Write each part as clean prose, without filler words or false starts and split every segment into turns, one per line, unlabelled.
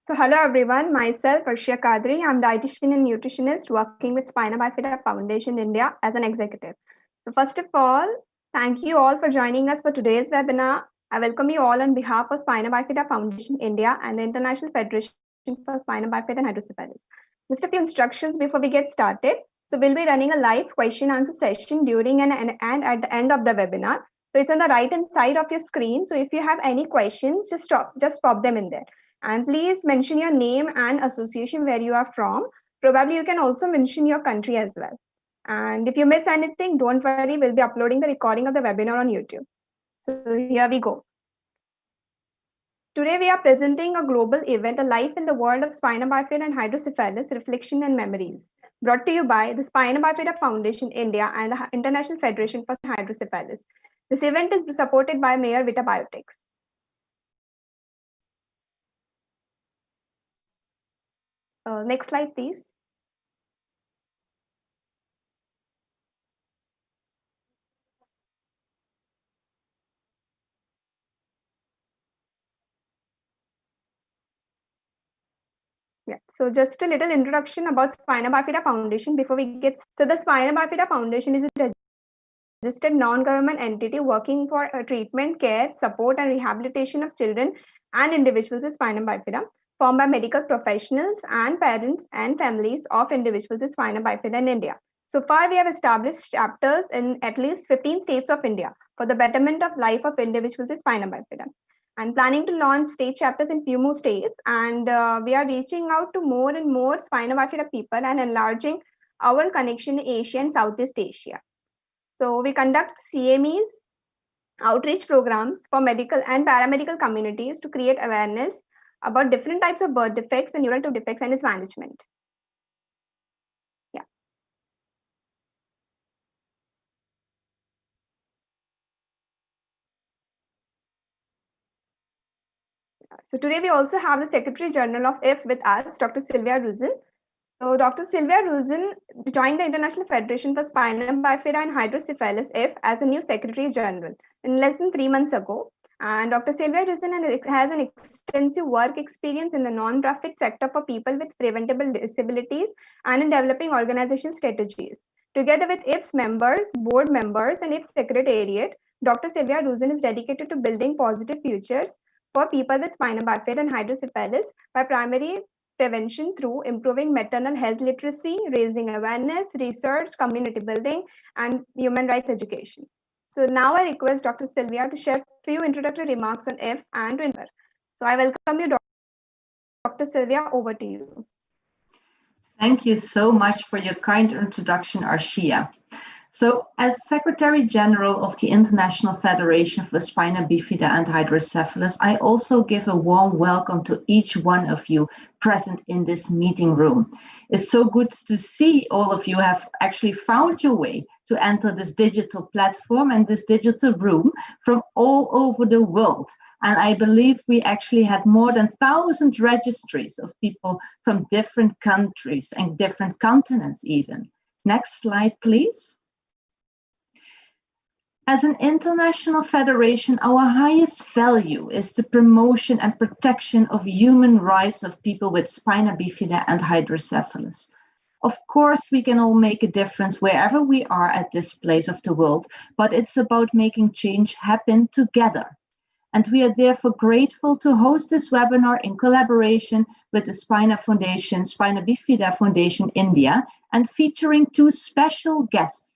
So hello everyone, myself Arshia Kadri. I'm dietitian and nutritionist working with Spina Bifida Foundation India as an executive. So first of all, thank you all for joining us for today's webinar. I welcome you all on behalf of Spina Bifida Foundation India and the International Federation for Spina Bifida and Hydrocephalus. Just a few instructions before we get started. So we'll be running a live question answer session during and at the end of the webinar. So it's on the right hand side of your screen. So if you have any questions, just pop them in there. And please mention your name and association where you are from. Probably you can also mention your country as well. And if you miss anything, don't worry, we'll be uploading the recording of the webinar on YouTube. So here we go. Today we are presenting a global event, A Life in the World of Spina Bifida and Hydrocephalus, Reflection and Memories, brought to you by the Spina Bifida Foundation India and the International Federation for Hydrocephalus. This event is supported by Meyer Vitabiotics. Next slide, please. Yeah, so just a little introduction about Spina Bifida Foundation before we get. So the Spina Bifida Foundation is a registered non-government entity working for treatment, care, support, and rehabilitation of children and individuals with Spina Bifida, formed by medical professionals and parents and families of individuals with Spina Bifida in India. So far, we have established chapters in at least 15 states of India for the betterment of life of individuals with Spina Bifida, and planning to launch state chapters in few more states. And we are reaching out to more and more Spina Bifida people and enlarging our connection in Asia and Southeast Asia. So we conduct CMEs, outreach programs for medical and paramedical communities to create awareness about different types of birth defects and neural tube defects and its management. Yeah. So today we also have the Secretary General of IF with us, Dr. Sylvia Ruzin. So Dr. Sylvia Ruzin joined the International Federation for Spina Bifida and Hydrocephalus IF as a new Secretary General in less than 3 months ago. And Dr. Sylvia Ruzin has an extensive work experience in the non-profit sector for people with preventable disabilities and in developing organizational strategies. Together with IF's members, board members, and IF's secretariat, Dr. Sylvia Ruzin is dedicated to building positive futures for people with Spina Bifida and Hydrocephalus by primary prevention through improving maternal health literacy, raising awareness, research, community building, and human rights education. So now I request Dr. Sylvia to share a few introductory remarks on F and to Inver. So I welcome you, Dr. Sylvia, over to you.
Thank you so much for your kind introduction, Arshia. So, as Secretary General of the International Federation for Spina Bifida and Hydrocephalus, I also give a warm welcome to each one of you present in this meeting room. It's so good to see all of you have actually found your way to enter this digital platform and this digital room from all over the world. And I believe we actually had more than 1,000 registries of people from different countries and different continents even. Next slide, please. As an international federation, our highest value is the promotion and protection of human rights of people with Spina Bifida and Hydrocephalus. Of course, we can all make a difference wherever we are at this place of the world, but it's about making change happen together. And we are therefore grateful to host this webinar in collaboration with the Spina Bifida Foundation India, and featuring two special guests.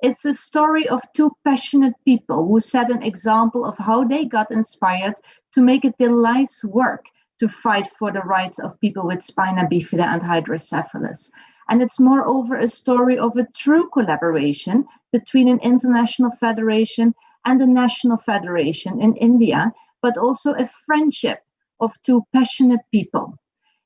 It's a story of two passionate people who set an example of how they got inspired to make it their life's work to fight for the rights of people with Spina Bifida and Hydrocephalus. And it's moreover a story of a true collaboration between an international federation and a national federation in India, but also a friendship of two passionate people.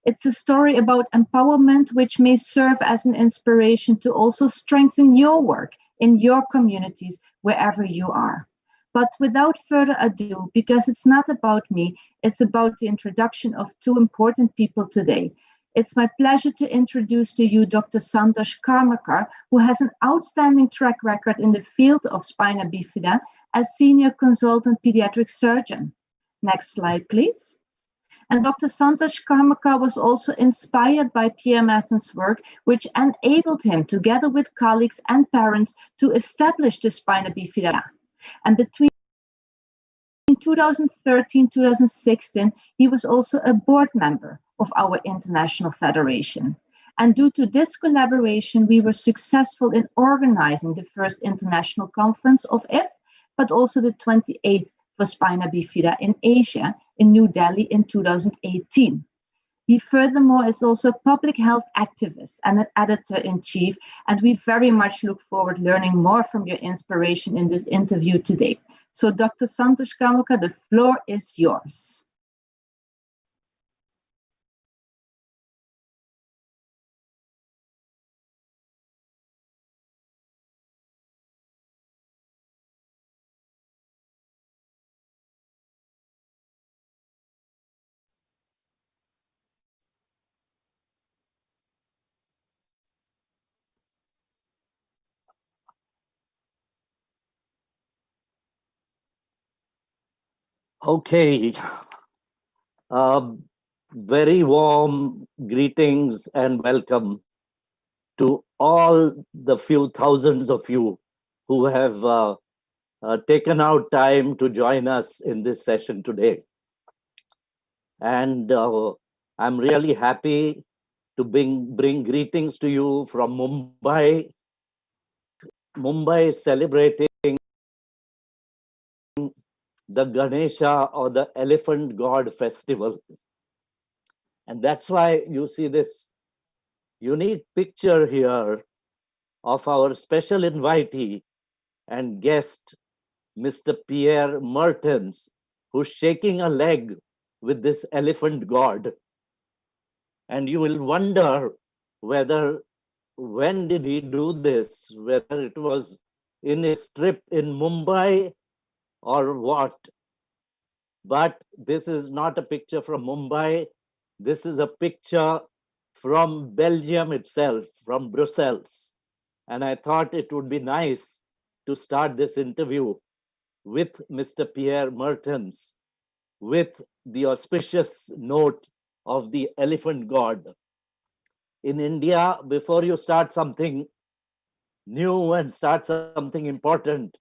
It's a story about empowerment, which may serve as an inspiration to also strengthen your work in your communities, wherever you are. But without further ado, because it's not about me, it's about the introduction of two important people today. It's my pleasure to introduce to you Dr. Santosh Karmarkar, who has an outstanding track record in the field of Spina Bifida as Senior Consultant Pediatric Surgeon. Next slide, please. And Dr. Santosh Karmarkar was also inspired by Pierre Mertens' work, which enabled him, together with colleagues and parents, to establish the Spina Bifida. And between 2013-2016, he was also a board member of our international federation. And due to this collaboration, we were successful in organizing the first international conference of IF, but also the 28th for Spina Bifida in Asia, in New Delhi in 2018. He furthermore is also a public health activist and an editor-in-chief, and we very much look forward learning more from your inspiration in this interview today. So Dr. Santosh Karmarkar, the floor is yours.
Okay. Very warm greetings and welcome to all the few thousands of you who have taken out time to join us in this session today. And I'm really happy to bring greetings to you from Mumbai. Mumbai is celebrating the Ganesha or the Elephant God Festival. And that's why you see this unique picture here of our special invitee and guest, Mr. Pierre Mertens, who's shaking a leg with this elephant god. And you will wonder whether, when did he do this? Whether it was in his trip in Mumbai or what. But this is not a picture from Mumbai. This is a picture from Belgium itself, from Brussels. And I thought it would be nice to start this interview with Mr. Pierre Mertens, with the auspicious note of the elephant god. In India, before you start something new and start something important,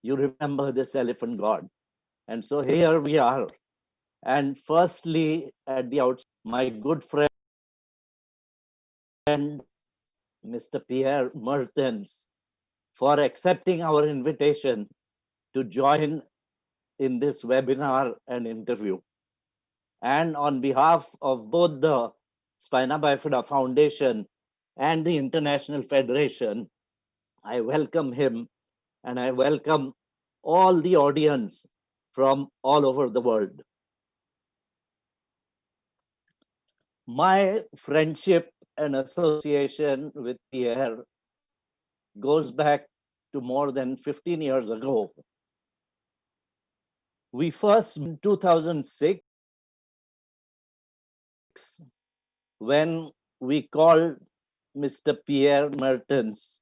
you remember this elephant god. And so here we are. And firstly, at the outset, my good friend, Mr. Pierre Mertens, for accepting our invitation to join in this webinar and interview. And on behalf of both the Spina Bifida Foundation and the International Federation, I welcome him and I welcome all the audience from all over the world. My friendship and association with Pierre goes back to more than 15 years ago. We first, in 2006, when we called Mr. Pierre Mertens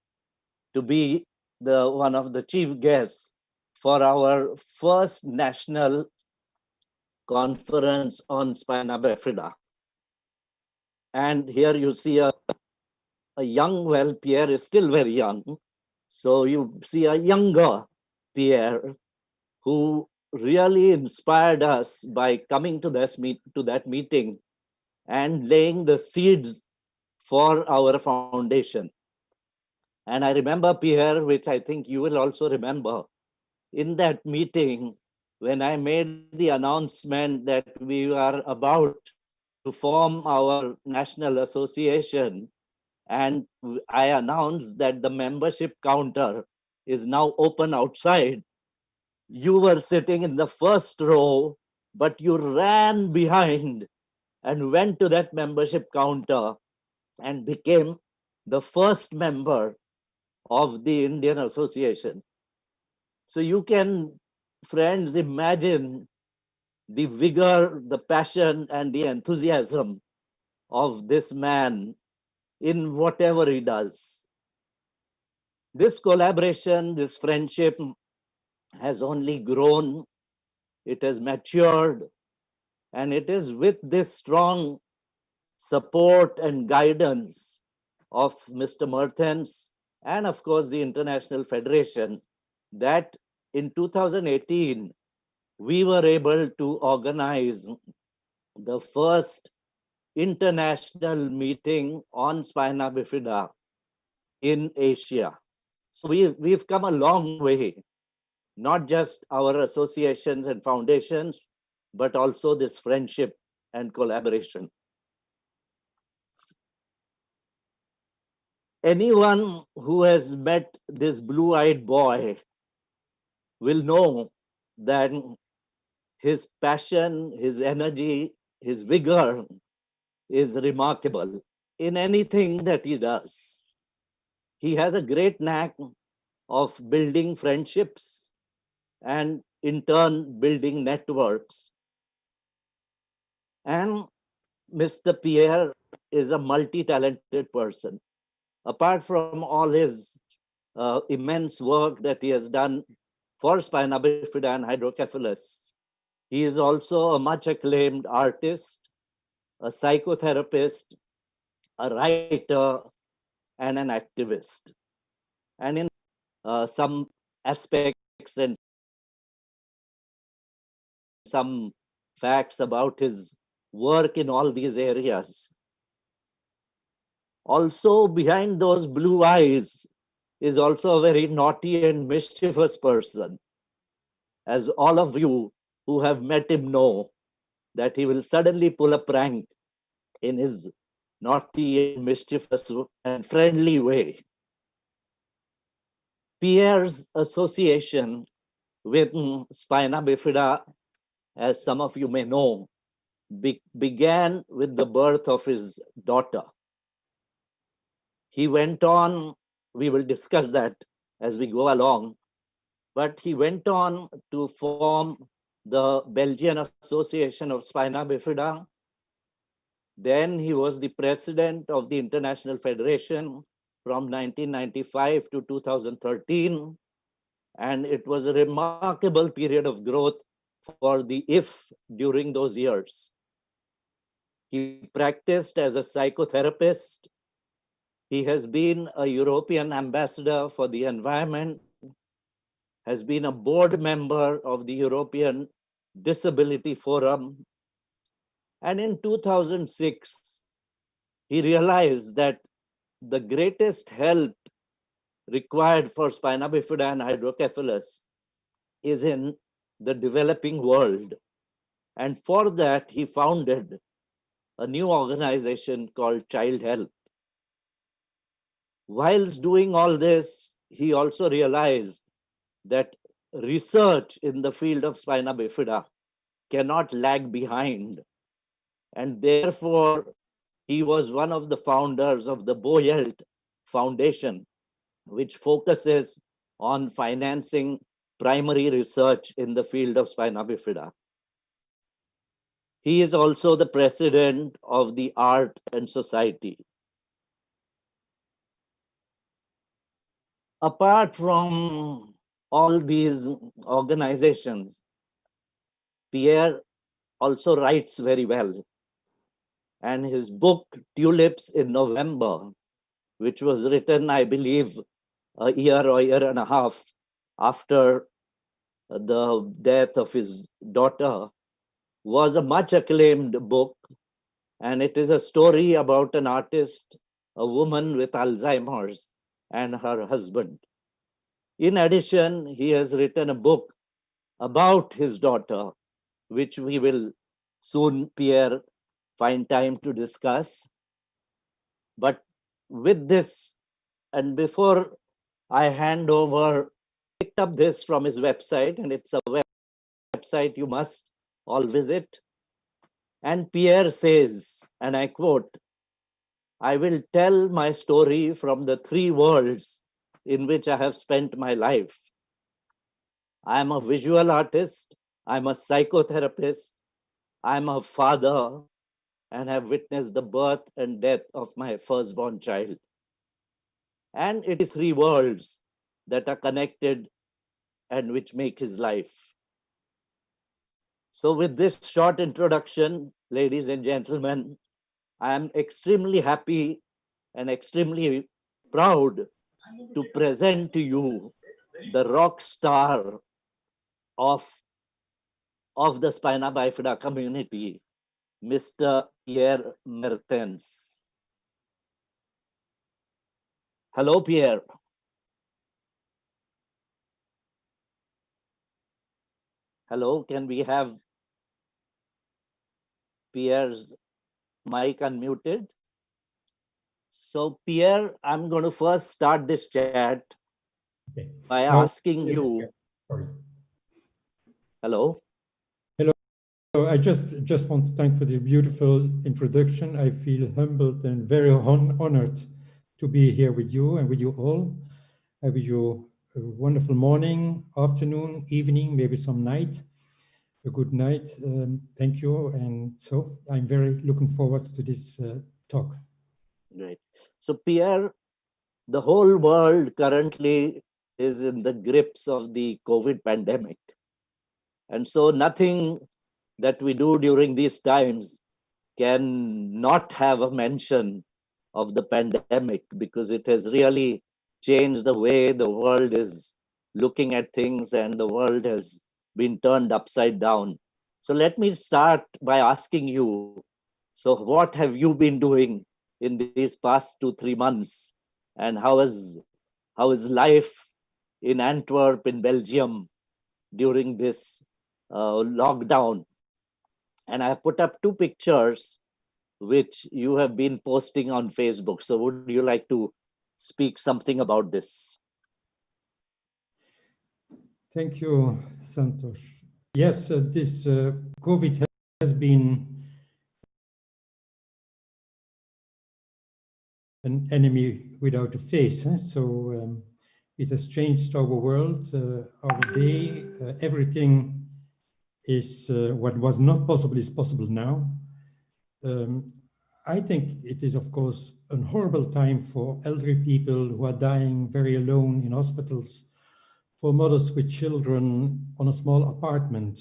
to be one of the chief guests for our first national conference on Spina Bifida. And here you see a young, well, Pierre is still very young. So you see a younger Pierre who really inspired us by coming to that meeting and laying the seeds for our foundation. And I remember, Pierre, which I think you will also remember, in that meeting, when I made the announcement that we are about to form our national association, and I announced that the membership counter is now open outside, you were sitting in the first row, but you ran behind and went to that membership counter and became the first member of the Indian Association. So you can, friends, imagine the vigor, the passion, and the enthusiasm of this man in whatever he does. This collaboration, this friendship has only grown, it has matured, And it is with this strong support and guidance of Mr. Mertens and of course the International Federation that in 2018 we were able to organize the first international meeting on Spina Bifida in Asia. So we've come a long way, not just our associations and foundations, but also this friendship and collaboration. Anyone who has met this blue-eyed boy will know that his passion, his energy, his vigor is remarkable in anything that he does. He has a great knack of building friendships and in turn building networks. And Mr. Pierre is a multi-talented person. Apart from all his immense work that he has done for Spina Bifida and Hydrocephalus, he is also a much acclaimed artist, a psychotherapist, a writer, and an activist. And in some aspects and some facts about his work in all these areas. Also, behind those blue eyes is also a very naughty and mischievous person. As all of you who have met him know, that he will suddenly pull a prank in his naughty and mischievous and friendly way. Pierre's association with Spina Bifida, as some of you may know, began with the birth of his daughter. He went on, we will discuss that as we go along, but he went on to form the Belgian Association of Spina Bifida. Then he was the president of the International Federation from 1995 to 2013. And it was a remarkable period of growth for the IF during those years. He practiced as a psychotherapist. He has been a European ambassador for the environment, has been a board member of the European Disability Forum. And in 2006, he realized that the greatest help required for Spina Bifida and Hydrocephalus is in the developing world. And for that, he founded a new organization called Child Help. Whilst doing all this, he also realized that research in the field of Spina Bifida cannot lag behind. And therefore, he was one of the founders of the Boyelt Foundation, which focuses on financing primary research in the field of Spina Bifida. He is also the president of the Art and Society. Apart from all these organizations, Pierre also writes very well. And his book, Tulips in November, which was written, I believe, a year or year and a half after the death of his daughter, was a much acclaimed book. And it is a story about an artist, a woman with Alzheimer's, and her husband. In addition, he has written a book about his daughter, which we will soon, Pierre, find time to discuss. But with this, and before I hand over, picked up this from his website, and it's a website you must all visit. And Pierre says, and I quote, "I will tell my story from the three worlds in which I have spent my life. I am a visual artist, I'm a psychotherapist, I'm a father, and have witnessed the birth and death of my firstborn child. And it is three worlds that are connected and which make his life." So with this short introduction, ladies and gentlemen, I am extremely happy and extremely proud to present to you the rock star of the Spina Bifida community, Mr. Pierre Mertens. Hello, Pierre. Hello, can we have Pierre's mic unmuted? So, Pierre, I'm going to first start this chat by asking you.
Sorry.
Hello.
So I just want to thank for this beautiful introduction. I feel humbled and very honored to be here with you and with you all. I wish you a wonderful morning, afternoon, evening, maybe some night, a good night. Thank you. And so I'm very looking forward to this talk.
Great. So, Pierre, the whole world currently is in the grips of the COVID pandemic. And so nothing that we do during these times can not have a mention of the pandemic, because it has really changed the way the world is looking at things, and the world has been turned upside down. So let me start by asking you, so what have you been doing in these past 2-3 months, and how is life in Antwerp, in Belgium, during this lockdown? And I have put up 2 pictures which you have been posting on Facebook. So would you like to speak something about this?
Thank you, Santosh. Yes, this COVID has been an enemy without a face. So it has changed our world, our day. Everything is what was not possible is possible now. I think it is, of course, a horrible time for elderly people who are dying very alone in hospitals, for mothers with children on a small apartment.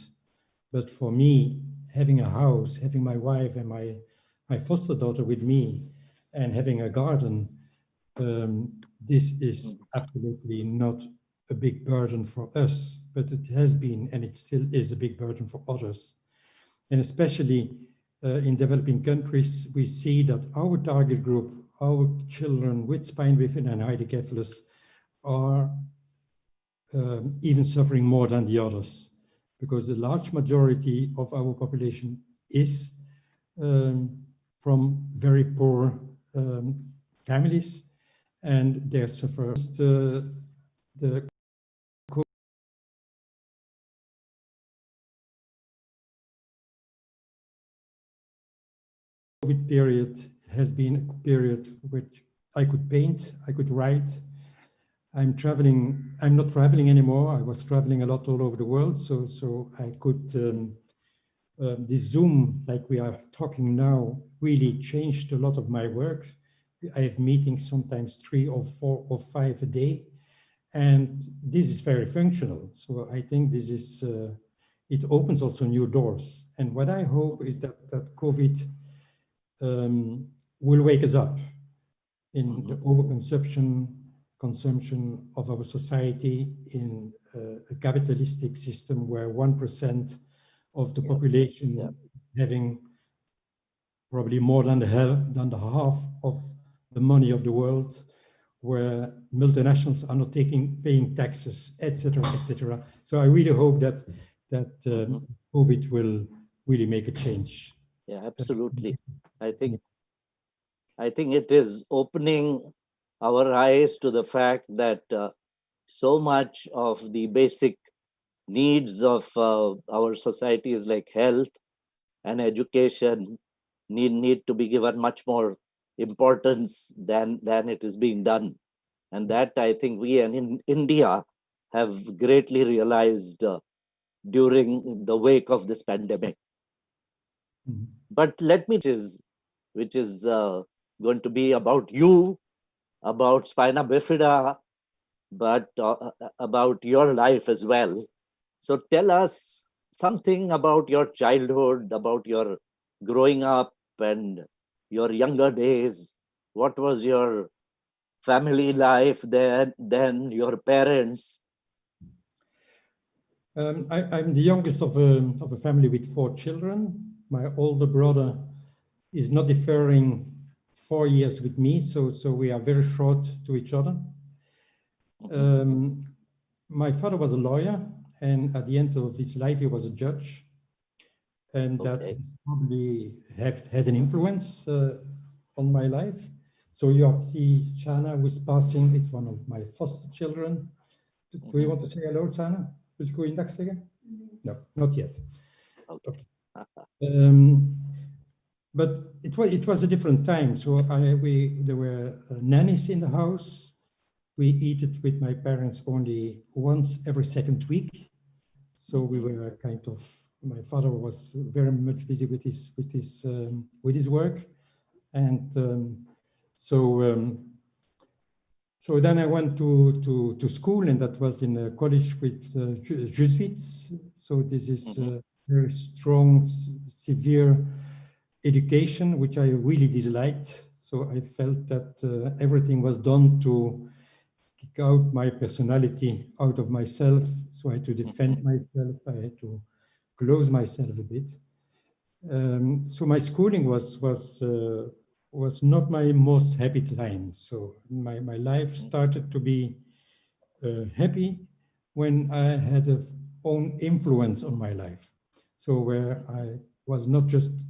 But for me, having a house, having my wife and my foster daughter with me, and having a garden, this is absolutely not a big burden for us, but it has been, and it still is a big burden for others. And especially in developing countries, we see that our target group, our children with spina bifida and hydrocephalus, are even suffering more than the others, because the large majority of our population is from very poor families, and they suffer the COVID period has been a period which I could paint, I could write. I'm not traveling anymore. I was traveling a lot all over the world, so I could, this Zoom, like we are talking now, really changed a lot of my work. I have meetings, sometimes 3 or 4 or 5 a day, and this is very functional. So I think this is, it opens also new doors. And what I hope is that COVID will wake us up in the consumption of our society, in a capitalistic system where 1% of the population having probably more than the half of the money of the world, where multinationals are not paying taxes, etc., etc. So I really hope that COVID will really make a change.
Yeah, absolutely. I think it is opening our eyes to the fact that so much of the basic needs of our societies, like health and education, need to be given much more importance than it is being done. And that I think we in India have greatly realized during the wake of this pandemic. But let me, which is going to be about you, about Spina Bifida, but about your life as well. So tell us something about your childhood, about your growing up and your younger days. What was your family life then your parents?
I'm the youngest of a family with 4 children. My older brother is not differing 4 years with me, so we are very short to each other. My father was a lawyer, and at the end of his life, he was a judge. And that has probably had an influence on my life. So you see Shana who is passing, it's one of my foster children. Do you want to say hello, Shana? Wil je goeiedag zeggen? No, not yet.
Okay.
But it was a different time. So there were nannies in the house. We eat it with my parents only once every second week. So we were kind of, my father was very much busy with his work. And so then I went to school, and that was in a college with Jesuits. So this is very strong, severe education, which I really disliked. So I felt that everything was done to kick out my personality out of myself. So I had to defend myself. I had to close myself a bit. So my schooling was not my most happy time. So my life started to be happy when I had a own influence on my life. So where I was not just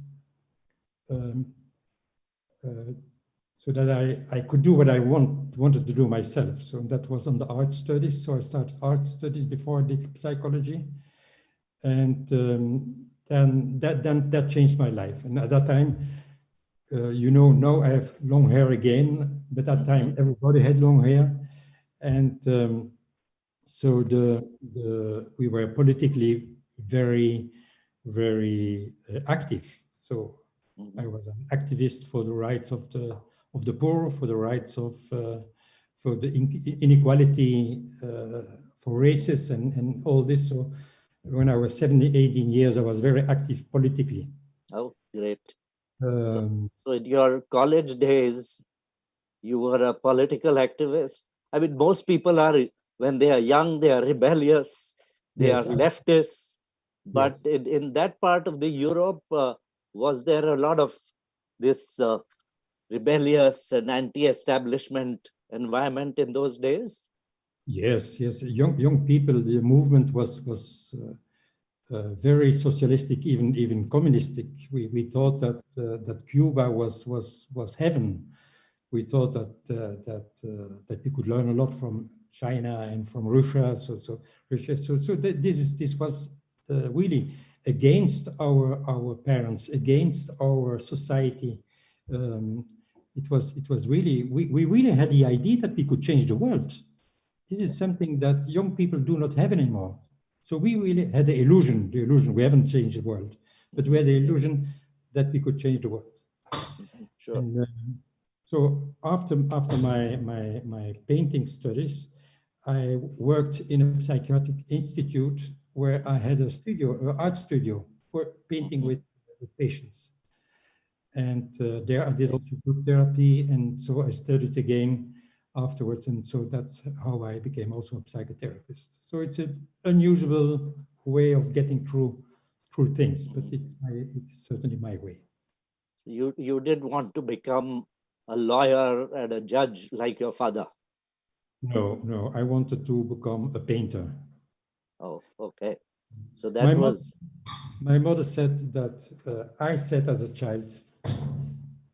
so that I could do what I wanted to do myself. So that was on the art studies. So I started art studies before I did psychology. And then that changed my life. And at that time, now I have long hair again, but at that time everybody had long hair. And so we were politically very, very active. So I was an activist for the rights of the poor, for the rights of for the inequality, for races and all this. So when I was 18 years, I was very active politically.
Oh, great. So in your college days, you were a political activist. I mean, most people are, when they are young, they are rebellious, they are leftists. But in that part of the Europe, was there a lot of this rebellious and anti-establishment environment in those days?
Yes. Young people, the movement was very socialistic, even communistic. We thought that Cuba was heaven. We thought that we could learn a lot from China and from Russia. So this was really against our parents, against our society. It was really, we really had the idea that we could change the world. This is something that young people do not have anymore. So we really had the illusion, we haven't changed the world, but we had the illusion that we could change the world.
Sure.
And, so after my painting studies, I worked in a psychiatric institute where I had a art studio for painting with patients. And there I did also group therapy, and so I studied again afterwards, and so that's how I became also a psychotherapist. So it's an unusual way of getting through things, but it's certainly my way.
So you did want to become a lawyer and a judge like your father?
No, I wanted to become a painter.
Oh, okay. So that
my mother said that I said as a child,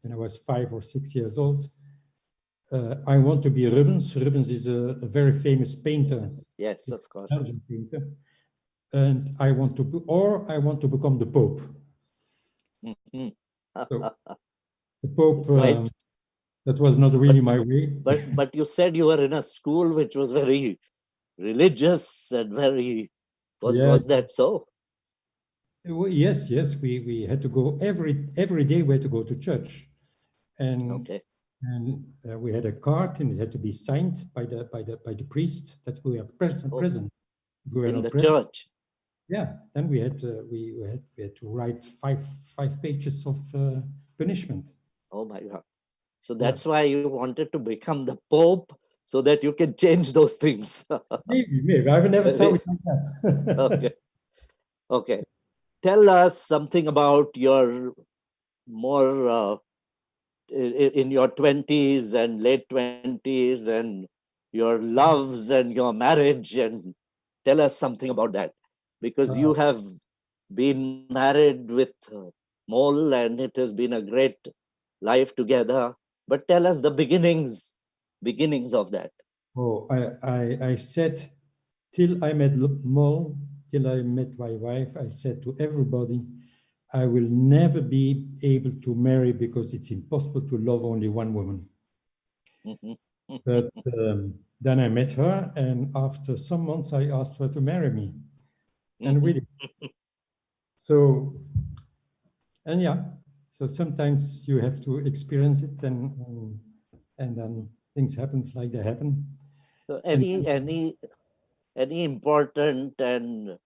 when I was 5 or 6 years old, I want to be Rubens. Rubens is a very famous painter.
Yes, of course.
Belgian painter. And I want to become the Pope. So, the Pope, that was not really my way.
But you said you were in a school which was very religious and very, was that so?
Yes, we had to go every day. We had to go to church, and we had a card, and it had to be signed by the priest that we are present.
We were in the church.
Yeah, then we had to write five pages of punishment.
Oh my God. So
Yeah.
that's why you wanted to become the Pope so that you can change those things.
Maybe. I never saw it like that.
Okay. Okay. Tell us something about your more in your 20s and late 20s and your loves and your marriage, and tell us something about that, because you have been married with Mole and it has been a great life together. But tell us the beginnings of that.
Oh, I said till I met Mol, till I met my wife, I said to everybody, I will never be able to marry because it's impossible to love only one woman. But then I met her, and after some months, I asked her to marry me. And really, so, and yeah, so sometimes you have to experience it, and then things happens like they happen.
So
And
any important and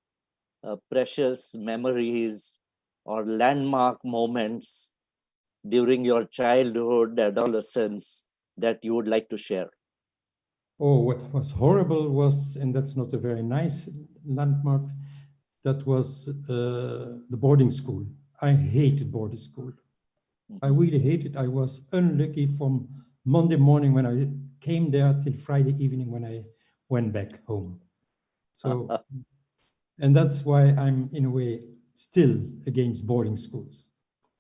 precious memories or landmark moments during your childhood, adolescence that you would like to share?
oh, what was horrible was, and that's not a very nice landmark, that was the boarding school. I hated boarding school. I really hated. I was unlucky from Monday morning when I came there till Friday evening when I went back home. So, and that's why I'm in a way still against boarding schools.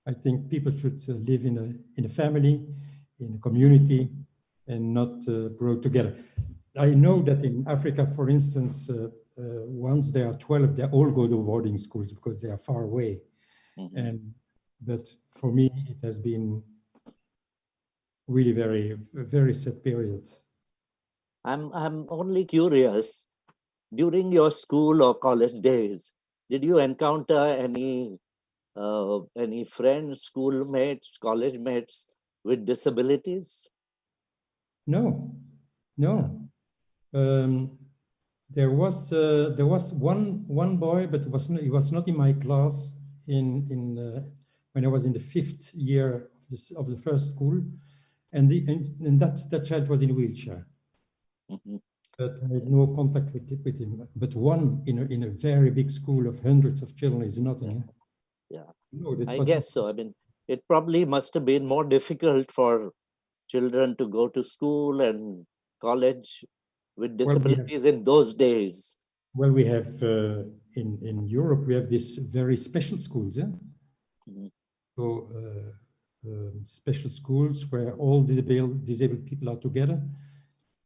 I think people should live in a family, in a community, and not grow together. I know that in Africa, for instance, once they are 12, they all go to boarding schools because they are far away. But for me, it has been really very sad period.
I'm only curious, during your school or college days, did you encounter any friends, schoolmates, college mates with disabilities?
No, no. There was one boy, but he was not in my class when I was in the 5th year of the first school, and that child was in a wheelchair. But I had no contact with him. But one in a very big school of hundreds of children is nothing.
Yeah,
No, that
I
was
guess so. I mean, it probably must have been more difficult for children to go to school and college with disabilities in those days.
well, we have in Europe we have these very special schools. So special schools where all disabled people are together.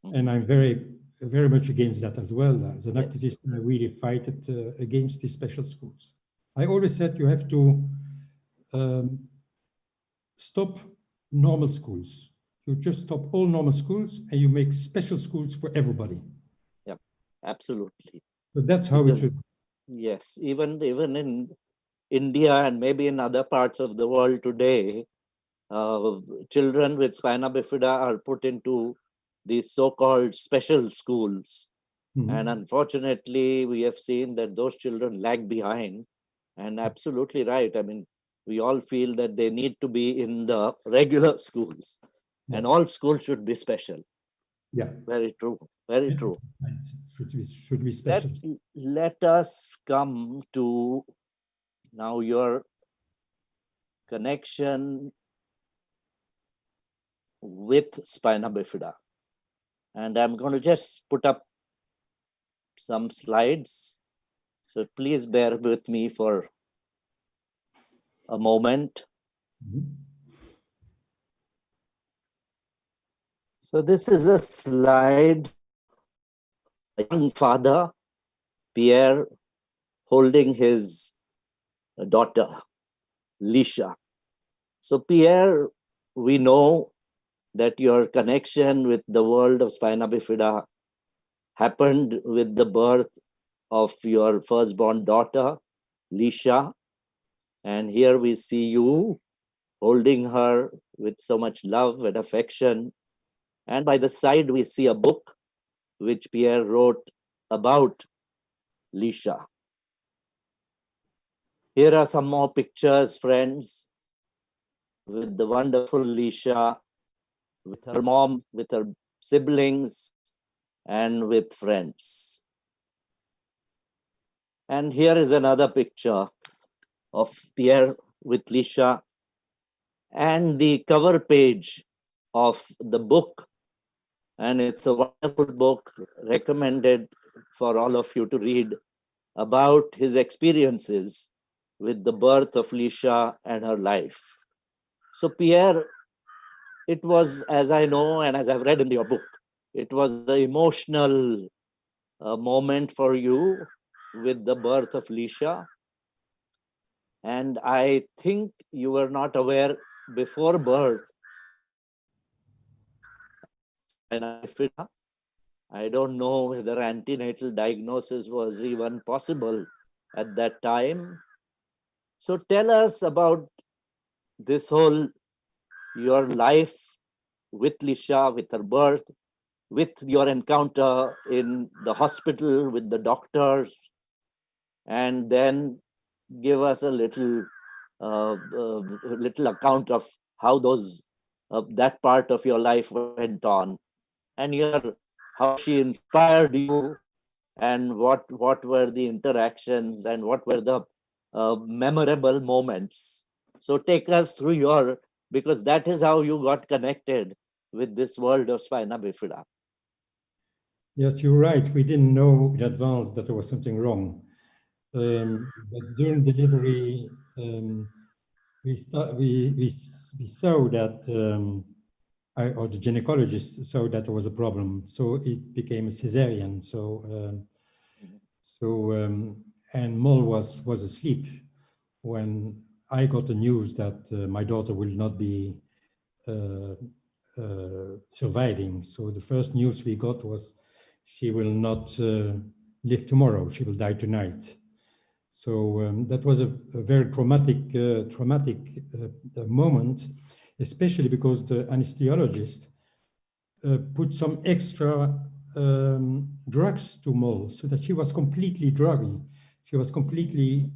And I'm very much against that as well. As an activist, I really fight it against these special schools. I always said you have to stop normal schools. You just stop all normal schools and you make special schools for everybody.
Yeah, absolutely.
So that's how it should.
Yes, even in India and maybe in other parts of the world today, children with spina bifida are put into these so-called special schools. And unfortunately, we have seen that those children lag behind. And absolutely right. I mean, we all feel that they need to be in the regular schools, and all schools should be special.
Yeah.
Very true. Very true.
Should be special.
Let us come to now your connection with spina bifida. And I'm going to just put up some slides. So please bear with me for a moment. So this is a slide, a young father, Pierre, holding his daughter, Lisha. So Pierre, we know that your connection with the world of spina bifida happened with the birth of your firstborn daughter, Lisha. And here we see you holding her with so much love and affection. And by the side, we see a book which Pierre wrote about Lisha. Here are some more pictures, friends, with the wonderful Lisha, with her mom, with her siblings, and with friends. And here is another picture of Pierre with Lisha, and the cover page of the book. And it's a wonderful book recommended for all of you to read about his experiences with the birth of Lisha and her life. So Pierre, it was, as I know and as I've read in your book, it was the emotional moment for you with the birth of Lisha. And I think you were not aware before birth. I don't know whether antenatal diagnosis was even possible at that time. So tell us about this whole, your life with Lisha, with her birth, with your encounter in the hospital with the doctors, and then give us a little account of how that part of your life went on, and how she inspired you, and what were the interactions, and what were the memorable moments. So take us through because that is how you got connected with this world of Spina Bifida.
Yes, you're right. We didn't know in advance that there was something wrong. But during delivery, we saw that, or the gynecologist saw that there was a problem. So it became a cesarean. And Mol was asleep when I got the news that my daughter will not be surviving. So the first news we got was she will not live tomorrow. She will die tonight. So that was a very traumatic moment, especially because the anesthesiologist put some extra drugs to Mol, so that she was completely druggy. She was completely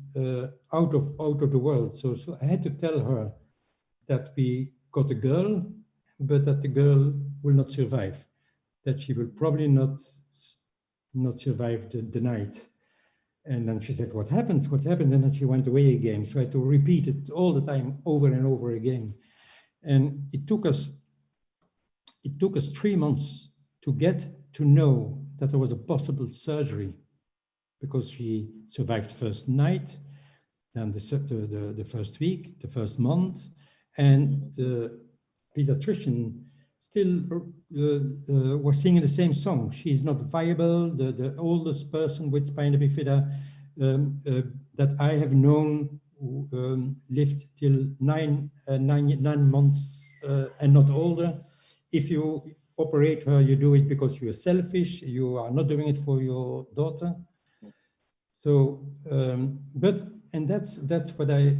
out of the world. So I had to tell her that we got a girl, but that the girl will not survive, that she will probably not survive the night. And then she said, what happened? What happened? And then she went away again. So I had to repeat it all the time, over and over again. And it took us 3 months to get to know that there was a possible surgery, because she survived the first night, then the first week, the first month, and the pediatrician still was singing the same song. She's not viable. The oldest person with spina bifida that I have known lived till 9 months and not older. If you operate her, you do it because you are selfish. You are not doing it for your daughter. So, and that's what I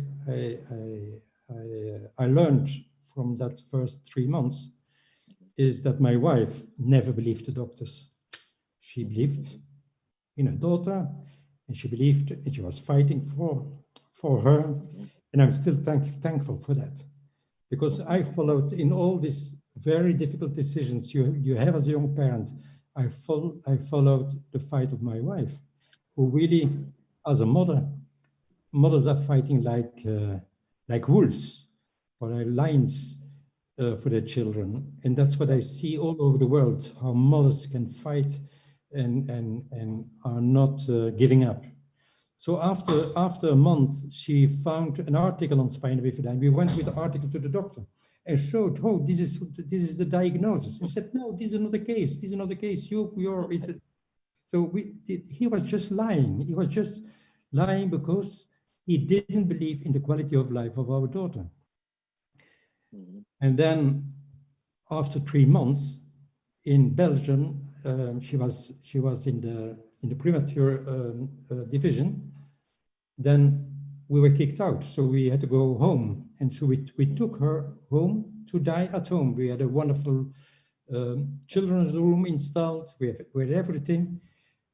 learned from that first 3 months, is that my wife never believed the doctors. She believed in her daughter, and she believed, and she was fighting for her. And I'm still thankful for that, because I followed in all these very difficult decisions you have as a young parent. I followed the fight of my wife, who really, as a mother, mothers are fighting like wolves or like lions for their children. And that's what I see all over the world, how mothers can fight and are not giving up. So after a month, she found an article on spina bifida, and we went with the article to the doctor and showed, oh, this is the diagnosis. He said, no, this is not the case. This is not the case. So he was just lying. He was just lying because he didn't believe in the quality of life of our daughter. Mm-hmm. And then after 3 months in Belgium, she was in the premature division. Then we were kicked out, so we had to go home. And so we took her home to die at home. We had a wonderful children's room installed. We had everything.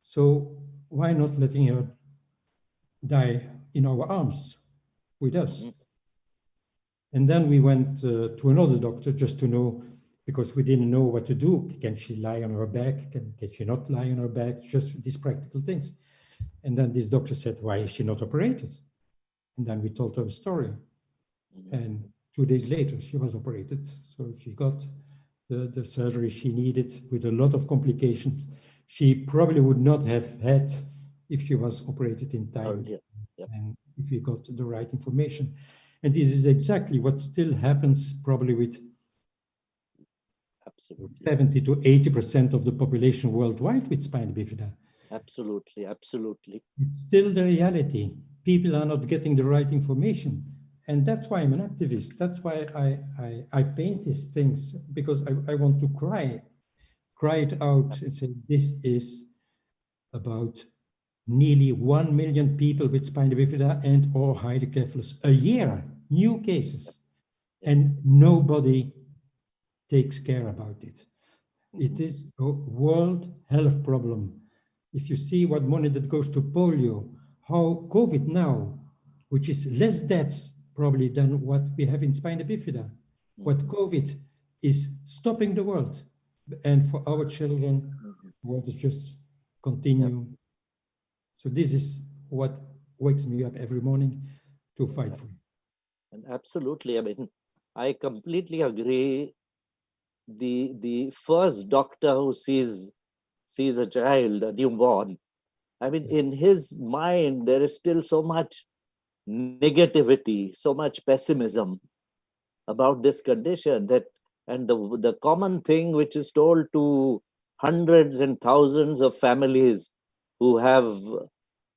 So why not letting her die in our arms? with us. And then we went to another doctor just to know, because we didn't know what to do. Can she lie on her back? Can she not lie on her back? Just these practical things. And then this doctor said, why is she not operated? And then we told her a story. And 2 days later, she was operated. So she got the surgery she needed with a lot of complications she probably would not have had if she was operated in time and if we got the right information. And this is exactly what still happens probably with 70 to 80% of the population worldwide with spina bifida.
Absolutely, absolutely.
It's still the reality. People are not getting the right information. And that's why I'm an activist. That's why I paint these things, because I want to cry it out and say, this is about nearly 1 million people with spina bifida and or hydrocephalus a year, new cases, and nobody takes care about it. It is a world health problem. If you see what money that goes to polio, how COVID now, which is less deaths probably than what we have in spina bifida, what COVID is stopping the world. And for our children, the world is just continue. So this is what wakes me up every morning to fight for it.
And absolutely, I mean, I completely agree. The first doctor who sees a child, a newborn, I mean, in his mind, there is still so much negativity, so much pessimism about this condition that, and the common thing which is told to hundreds and thousands of families who have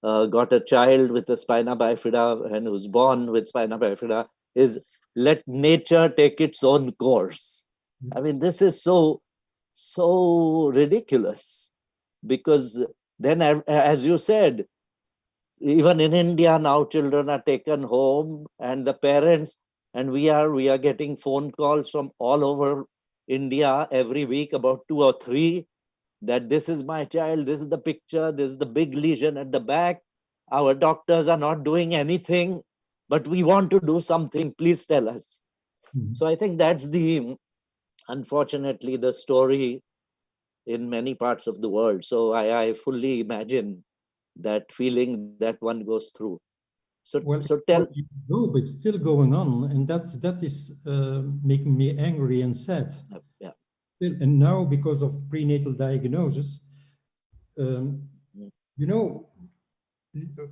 got a child with a spina bifida and who's born with spina bifida is, let nature take its own course. I mean, this is so ridiculous, because then, as you said, even in India now, children are taken home and the parents, and we are getting phone calls from all over India every week, about 2 or 3, that this is my child, this is the picture, this is the big lesion at the back. Our doctors are not doing anything, but we want to do something. Please tell us. So I think that's unfortunately, the story in many parts of the world. So I fully imagine that feeling that one goes through. So,
well,
so tell.
No, but it's still going on, and that is making me angry and sad.
Yeah.
And now, because of prenatal diagnosis, you know,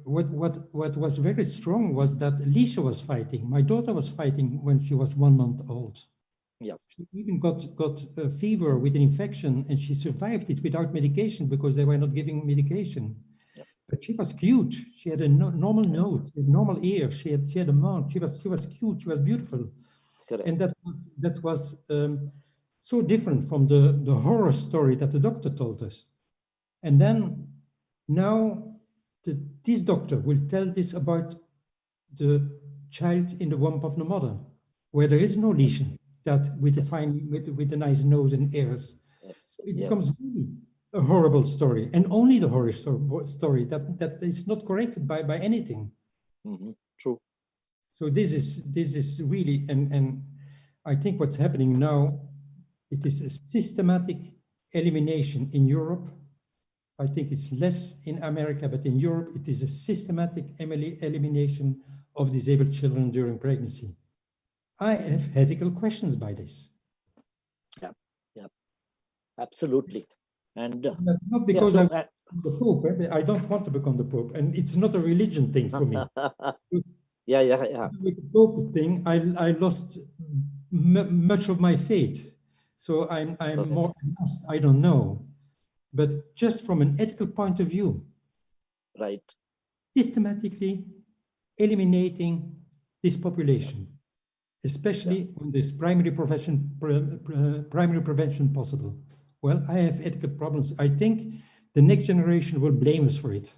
what was very strong was that Alicia was fighting. My daughter was fighting when she was 1 month old.
Yeah.
She even got a fever with an infection, and she survived it without medication because they were not giving medication.
Yeah.
But she was cute. She had a normal nose, a normal ear. She had a mouth. She was cute. She was beautiful.
Correct.
And that was so different from the horror story that the doctor told us. And then now this doctor will tell this about the child in the womb of the mother, where there is no lesion, that with a fine, with a nice nose and ears. So it becomes really a horrible story, and only the horror story that is not corrected by anything.
True.
So this is really, and I think what's happening now, it is a systematic elimination in Europe. I think it's less in America, but in Europe, it is a systematic elimination of disabled children during pregnancy. I have ethical questions by this.
Yeah, absolutely. And
that's not because I'm the Pope. I don't want to become the Pope, and it's not a religion thing for me.
Yeah.
With the Pope thing, I lost much of my faith, so I'm more lost. I don't know, but just from an ethical point of view,
right,
systematically eliminating this population, especially when there's primary prevention possible. Well, I have ethical problems. I think the next generation will blame us for it.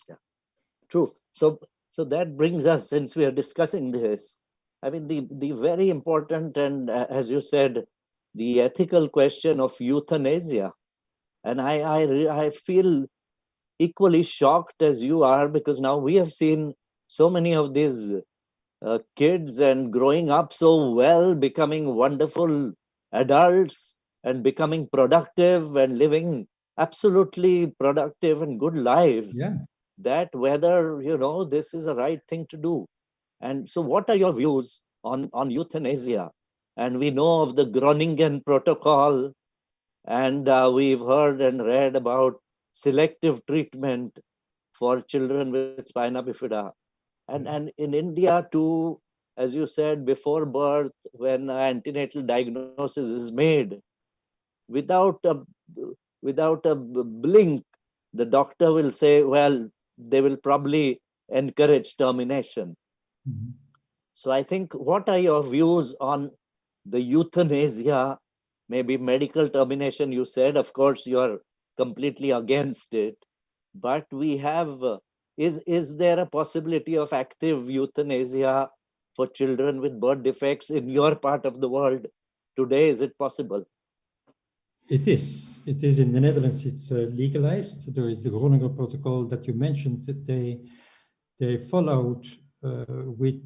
Yeah, true. So that brings us, since we are discussing this, I mean, the very important and, as you said, the ethical question of euthanasia. And I feel equally shocked as you are, because now we have seen so many of these kids and growing up so well, becoming wonderful adults and becoming productive and living absolutely productive and good lives,
Yeah.
that whether, this is a right thing to do. And so what are your views on euthanasia? And we know of the Groningen Protocol, and we've heard and read about selective treatment for children with spina bifida. And in India too, as you said, before birth, when antenatal diagnosis is made, without a blink, the doctor will say, well, they will probably encourage termination.
Mhm.
So I think, what are your views on the euthanasia, maybe medical termination? You said, of course, you are completely against it, but we have, is there a possibility of active euthanasia for children with birth defects in your part of the world today? Is it possible?
It is. It is in the Netherlands. It's legalized. There is the Groninger Protocol that you mentioned. That they followed with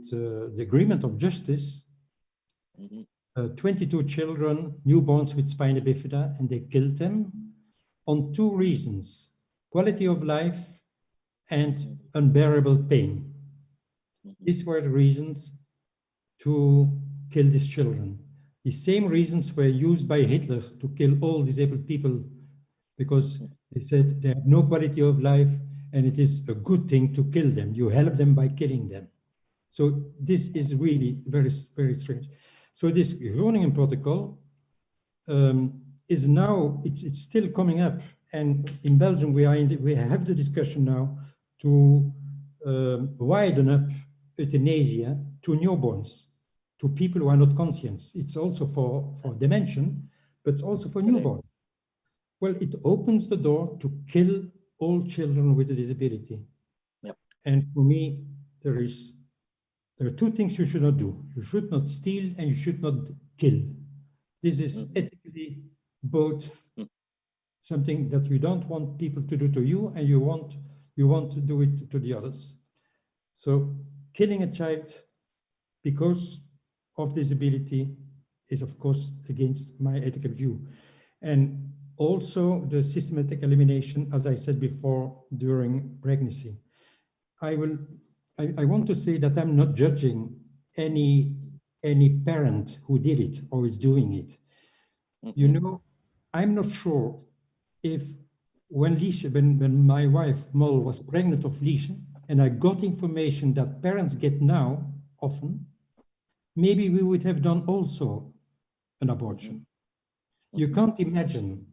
the agreement of justice.
Mhm.
22 children, newborns with spina bifida, and they killed them on two reasons: quality of life and unbearable pain. These were the reasons to kill these children. The same reasons were used by Hitler to kill all disabled people, because they said they have no quality of life and it is a good thing to kill them. You help them by killing them. So this is really very, very strange. So this Groningen Protocol is now, it's still coming up. And in Belgium, we have the discussion now to widen up euthanasia to newborns, to people who are not conscious. It's also for dementia, but it's also for newborns. Well, it opens the door to kill all children with a disability.
Yep.
And for me, there are two things you should not do. You should not steal and you should not kill. This is ethically both something that you don't want people to do to you, and you want to do it to the others. So killing a child because of disability is, of course, against my ethical view. And also the systematic elimination, as I said before, during pregnancy. I want to say that I'm not judging any parent who did it or is doing it. You know, I'm not sure if when my wife Mol was pregnant of Liesje, and I got information that parents get now often, maybe we would have done also an abortion. You can't imagine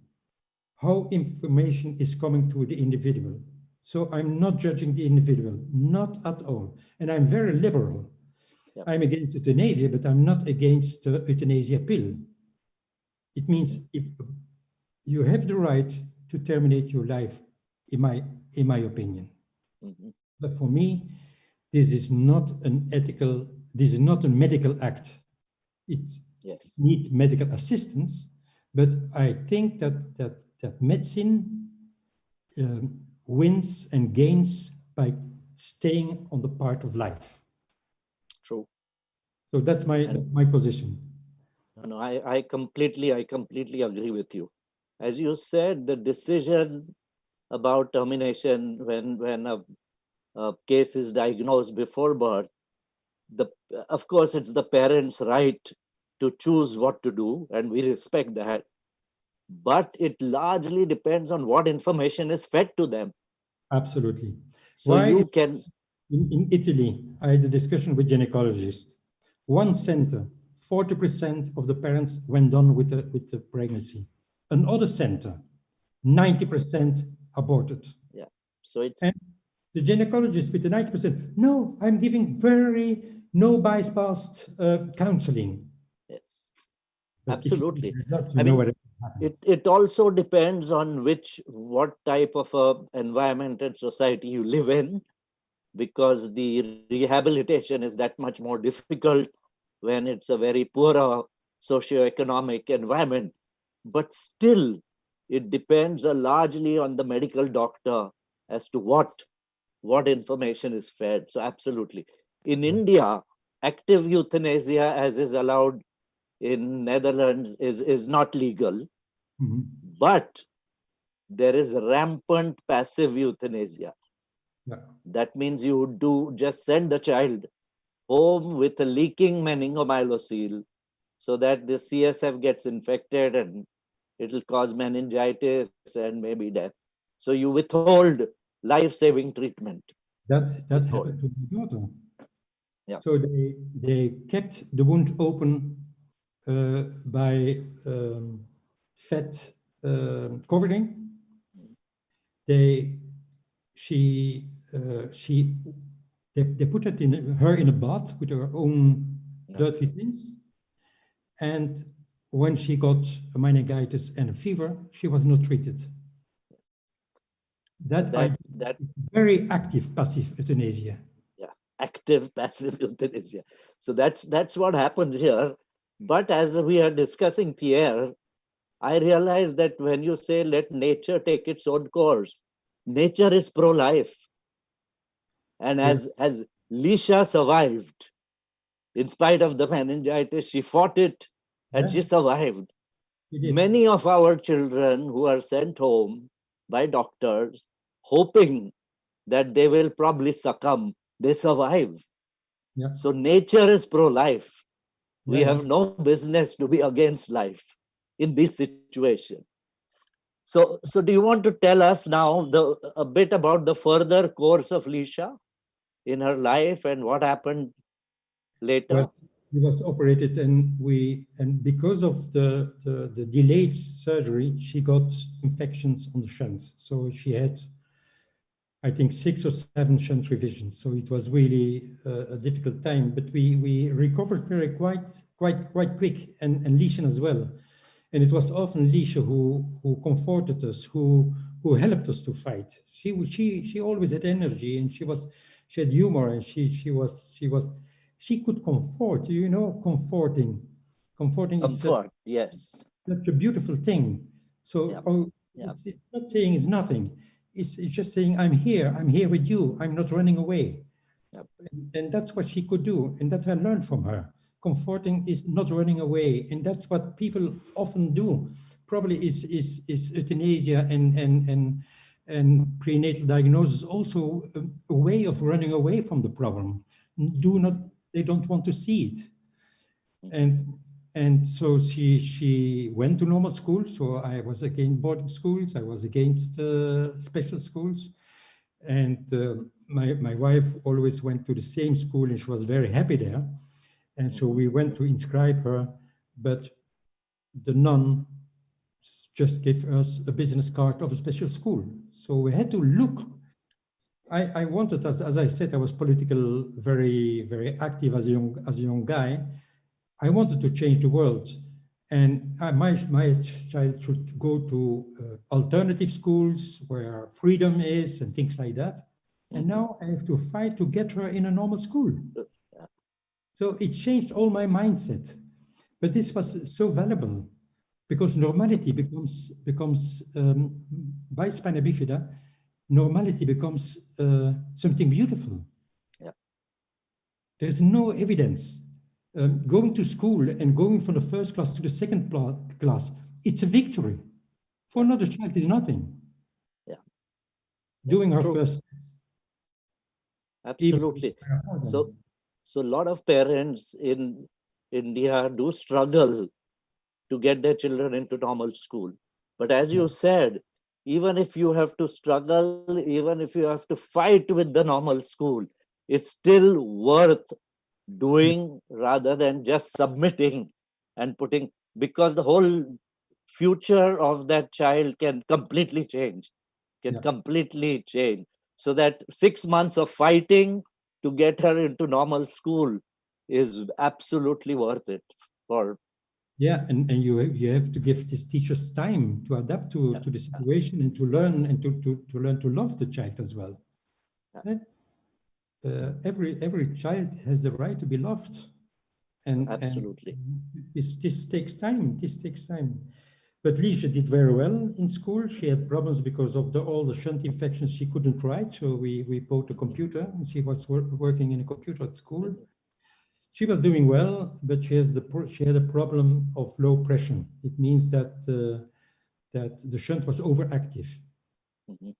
how information is coming to the individual. So I'm not judging the individual, not at all. And I'm very liberal.
Yep.
I'm against euthanasia, but I'm not against the euthanasia pill. It means if you have the right to terminate your life, in my opinion. But for me, this is not this is not a medical act. It needs medical assistance, but I think that medicine wins and gains by staying on the part of life.
True.
So that's my position.
No, I completely agree with you. As you said, the decision about termination when a case is diagnosed before birth, of course, it's the parents' right to choose what to do, and we respect that. But it largely depends on what information is fed to them.
Absolutely.
So you can.
In Italy, I had a discussion with gynecologists. One center, 40% of the parents went on with the pregnancy. Another center, 90% aborted.
Yeah. So it's.
And the gynecologist with the 90%, no, I'm giving no bypass counseling.
Yes.
But
absolutely.
It
also depends on what type of environment and society you live in, because the rehabilitation is that much more difficult when it's a very poor socioeconomic environment. But still, it depends largely on the medical doctor as to what information is fed. So absolutely. In India, active euthanasia, as is allowed in Netherlands, is not legal, but there is rampant passive euthanasia.
Yeah.
That means you do just send the child home with a leaking meningomyelocele so that the CSF gets infected and it'll cause meningitis and maybe death. So you withhold life-saving treatment.
That happened to my daughter.
Yeah.
So they kept the wound open by fat covering. They put it her in a bath with her own dirty things, and when she got a meningitis and a fever, she was not treated. That very active passive euthanasia.
Yeah, active passive euthanasia. So that's what happens here. But as we are discussing, Pierre, I realize that when you say let nature take its own course, nature is pro-life. And as Lisha survived, in spite of the meningitis, she fought it and she survived. Many of our children who are sent home by doctors, hoping that they will probably succumb, they survive.
Yeah.
So nature is pro-life. We have no business to be against life in this situation. So do you want to tell us now a bit about the further course of Lisha in her life and what happened later?
Well, he was operated, and because of the delayed surgery, she got infections on the shunt. So she had, I think, 6 or 7 shunt revisions. So it was really a difficult time, but we recovered quite quick, and Lishan as well. And it was often Lisha who comforted us, who helped us to fight. She always had energy, and she had humor, and she could comfort. Comforting is
yes,
such a beautiful thing. So it's not saying it's nothing. It's just saying I'm here with you. I'm not running away. And that's what she could do, and that I learned from her. Comforting is not running away, and that's what people often do. Probably is euthanasia and prenatal diagnosis also a way of running away from the problem. They don't want to see it. And so she went to normal school. So I was against boarding schools. I was against special schools. And my wife always went to the same school, and she was very happy there. And so we went to inscribe her, but the nun just gave us a business card of a special school. So we had to look. I wanted, as I said, I was political, very, very active as a young guy. I wanted to change the world. And my child should go to alternative schools where freedom is and things like that. And now I have to fight to get her in a normal school. So it changed all my mindset. But this was so valuable because normality becomes by Spina Bifida, normality becomes something beautiful.
Yeah.
There's no evidence. Going to school and going from the first class to the second class, it's a victory. For another child, it's nothing.
Yeah.
Doing our first.
Absolutely. So a lot of parents in India do struggle to get their children into normal school. But as you said, even if you have to struggle, even if you have to fight with the normal school, it's still worth doing rather than just submitting and putting, because the whole future of that child can completely change, completely change. So that 6 months of fighting to get her into normal school is absolutely worth it.
And you have to give these teachers time to adapt to the situation and to learn and to learn to love the child as well. Every child has the right to be loved, and
absolutely.
And this takes time. This takes time. But Liesje did very well in school. She had problems because of all the shunt infections. She couldn't write, so we bought a computer, and she was working in a computer at school. She was doing well, but she had a problem of low pressure. It means that the shunt was overactive.
Mhm.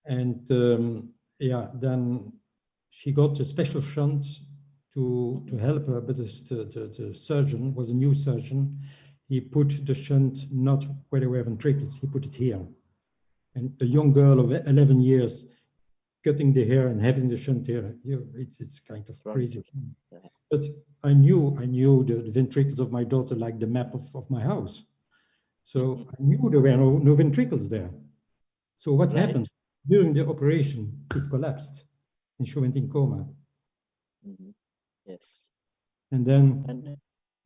And yeah, then she got a special shunt to help her, but the surgeon was a new surgeon. He put the shunt not where there were ventricles, he put it here. And a young girl of 11 years cutting the hair and having the shunt here, it's kind of crazy. But I knew the ventricles of my daughter like the map of my house. So I knew there were no ventricles there. So what happened? During the operation, it collapsed and she went in coma.
Yes.
And then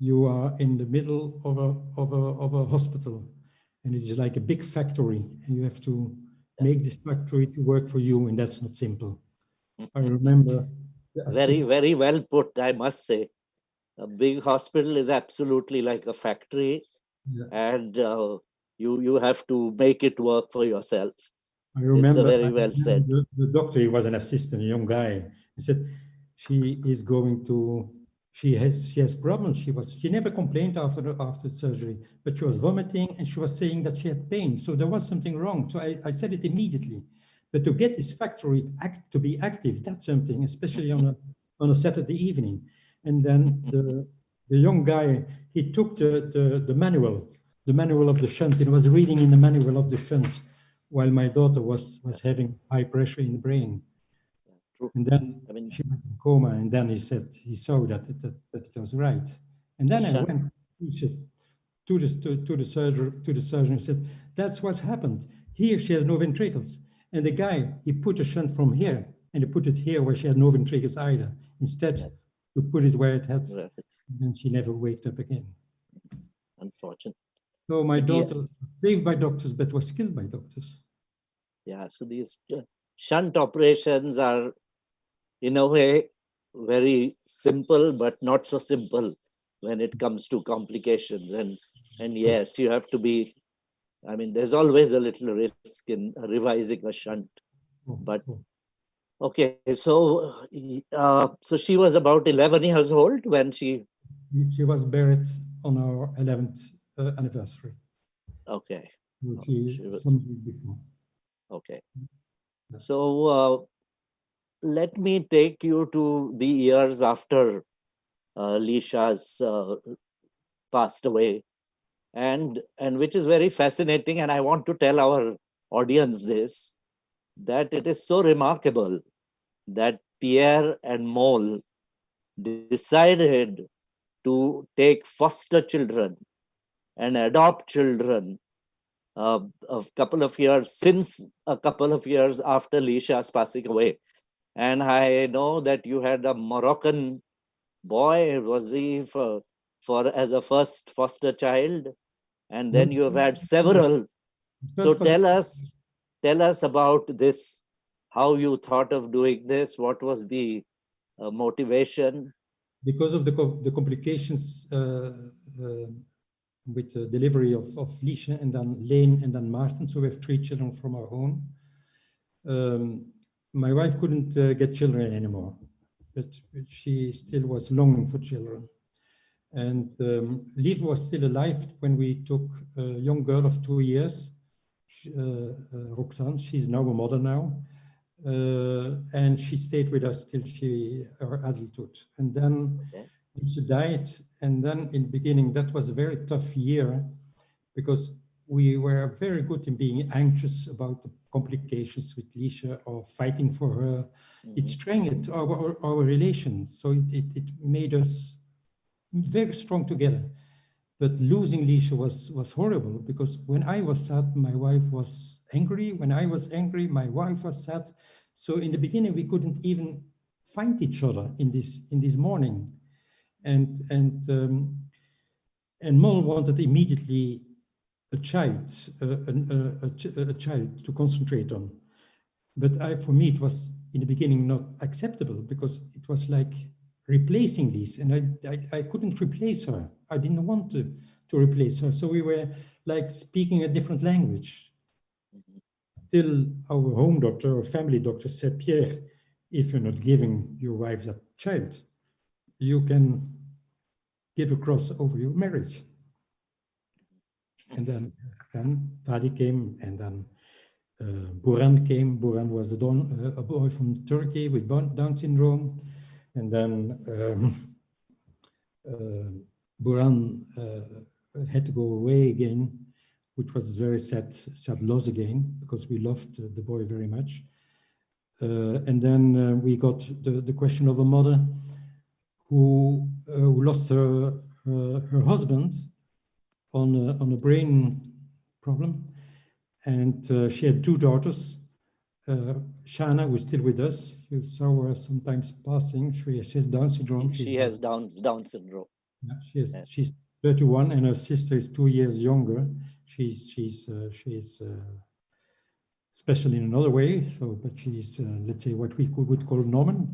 you are in the middle of a hospital, and it is like a big factory, and you have to make this factory to work for you, and that's not simple. I remember
very, very well put, I must say. A big hospital is absolutely like a factory, and you have to make it work for yourself.
I remember,
very well said.
The doctor, he was an assistant, a young guy. He said, she has problems. She never complained after surgery, but she was vomiting and she was saying that she had pain. So there was something wrong. So I said it immediately. But to get this factory to be active, that's something, especially on a Saturday evening. And then the young guy, he took the manual of the shunt, and was reading in the manual of the shunt while my daughter was having high pressure in the brain. And then she went in coma, and then he saw that it was right. And then I went to the surgeon and said, that's what's happened. Here she has no ventricles. And the guy, he put a shunt from here, and he put it here where she had no ventricles either, instead to put it where it had, and she never waked up again.
Unfortunate.
So my daughter was saved by doctors, but was killed by doctors.
Yeah, so these shunt operations are, in a way, very simple, but not so simple when it comes to complications. And yes, you have to be, I mean, there's always a little risk in revising a shunt. But okay, so so she was about 11 years old when she
was buried on our 11th anniversary.
Okay.
She was some years before.
Okay. So let me take you to the years after Liesje's passed away, and which is very fascinating. And I want to tell our audience this, that it is so remarkable that Pierre and Mole decided to take foster children and adopt children a couple of years after Liesje's passing away. And I know that you had a Moroccan boy, was he for as a first foster child, and then you have had several. So tell us about this, how you thought of doing this, what was the motivation?
Because of the complications with the delivery of Liesje, and then Leen, and then Maarten, so we have 3 children from our own. My wife couldn't get children anymore, but she still was longing for children. And Liv was still alive when we took a young girl of 2 years, Roxanne. She's now a mother now. And she stayed with us till her adulthood. And then she died. And then in the beginning, that was a very tough year, because we were very good in being anxious about the complications with Liesje or fighting for her. It strengthened our relations. So it made us very strong together. But losing Liesje was horrible, because when I was sad, my wife was angry. When I was angry, my wife was sad. So in the beginning, we couldn't even find each other in this morning. And Mol wanted immediately a child to concentrate on. But for me, it was in the beginning not acceptable, because it was like replacing Lies, and I couldn't replace her. I didn't want to to replace her. So we were like speaking a different language. Till our home doctor or family doctor said, Pierre, if you're not giving your wife that child, you can give a cross over your marriage. And then Fadi came, and then Buran came. Buran was a boy from Turkey with Down syndrome. And then Buran had to go away again, which was a very sad loss again, because we loved the boy very much. And then we got the question of a mother who lost her husband on a brain problem. And she had two daughters. Shana, who's still with us, you saw her sometimes passing. She has Down syndrome.
She has Down syndrome.
Yeah, she has,
yes.
She's 31, and her sister is 2 years younger. She's special in another way. So, but she's let's say what we would call normal.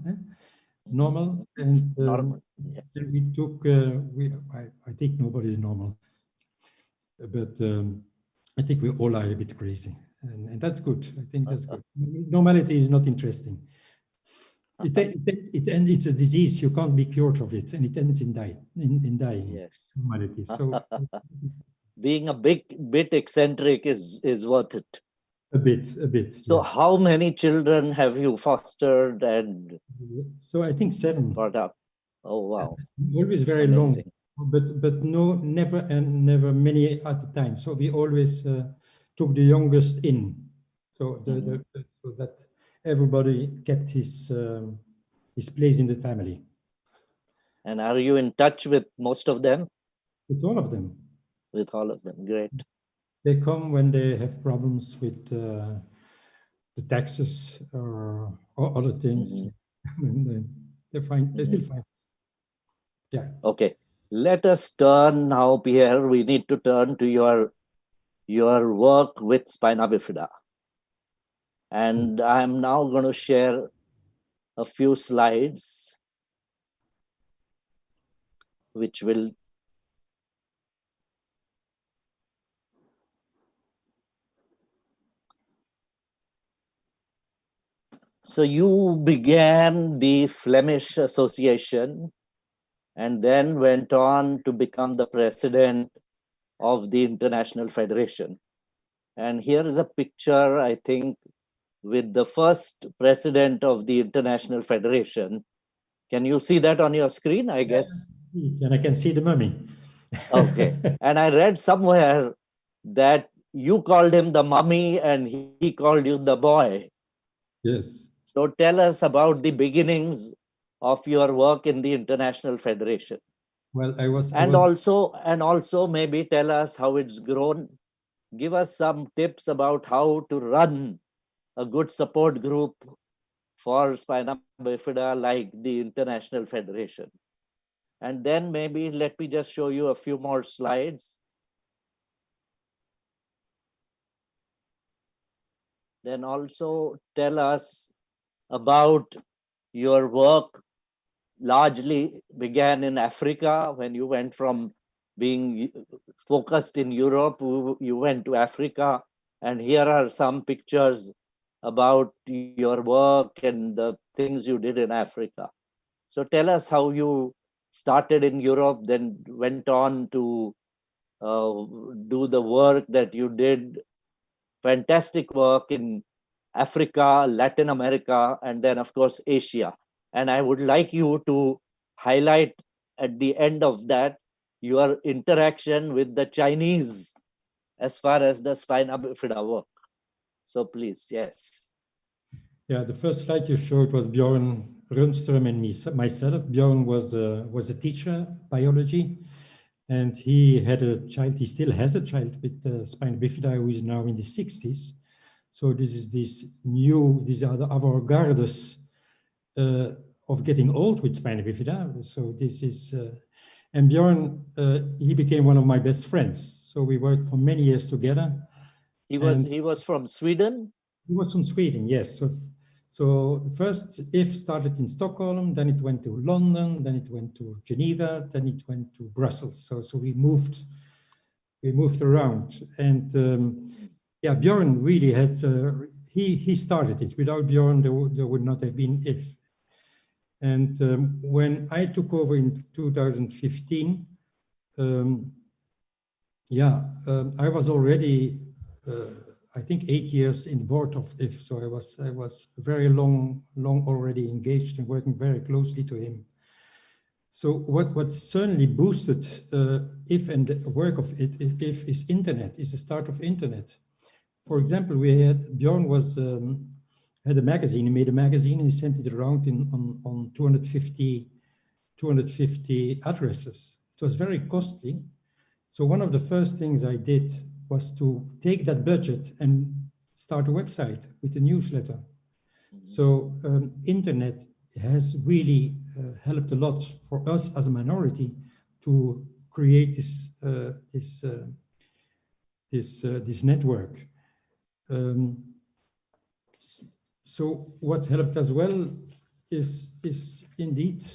Normal. And
normal. Yes.
then we took. I think nobody's normal, but I think we all are a bit crazy. And that's good. I think that's good. Normality is not interesting. It ends. It's a disease. You can't be cured of it, and it ends in dying.
Yes.
Normality. So
being a bit eccentric is worth it.
A bit.
So
yes.
How many children have you fostered and?
So I think 7.
Brought up. Oh wow.
Always very
Amazing.
long, but never many at a time. So we always took the youngest in, so so that everybody kept his place in the family.
And are you in touch with most of them?
With all of them.
With all of them, great.
They come when they have problems with the taxes or other things. And they still find us. Yeah.
Okay. Let us turn now, Pierre. We need to turn to your work with Spina Bifida. And I'm now going to share a few slides which will So you began the Flemish Association and then went on to become the president of the International Federation. And here is a picture, I think, with the first president of the International Federation. Can you see that on your screen, I guess?
And I can see the mummy.
Okay. And I read somewhere that you called him the mummy and he called you the boy.
Yes.
So tell us about the beginnings of your work in the International Federation.
Well,
Also maybe tell us how it's grown. Give us some tips about how to run a good support group for Spina Bifida like the International Federation. And then maybe let me just show you a few more slides. Then also tell us about your work largely began in Africa when you went from being focused in Europe, you went to Africa. And here are some pictures about your work and the things you did in Africa. So tell us how you started in Europe, then went on to do the work that you did, fantastic work in Africa, Latin America, and then of course, Asia. And I would like you to highlight at the end of that, your interaction with the Chinese as far as the Spina Bifida work. So please, yes.
Yeah, the first slide you showed was Björn Rundström and myself. Björn was a teacher, biology, and he had a child, he still has a child with Spina Bifida who is now in the 60s. So this is these are the avant-gardes of getting old with Spina Bifida. So this is, and Björn, he became one of my best friends. So we worked for many years together.
He was from Sweden?
He was from Sweden, yes. So first IF started in Stockholm, then it went to London, then it went to Geneva, then it went to Brussels. So we moved We moved around, and yeah, Bjorn really has. He started it. Without Bjorn, there would not have been if. And when I took over in 2015, I was already, I think, 8 years in the board of IF. So I was very long already engaged and working very closely to him. So what certainly boosted IF and the work of IF is internet, is the start of internet. For example, Bjorn had a magazine, he made a magazine and he sent it around on 250 addresses. It was very costly. So one of the first things I did was to take that budget and start a website with a newsletter. So internet has really helped a lot for us as a minority to create this network. So what helped as well is indeed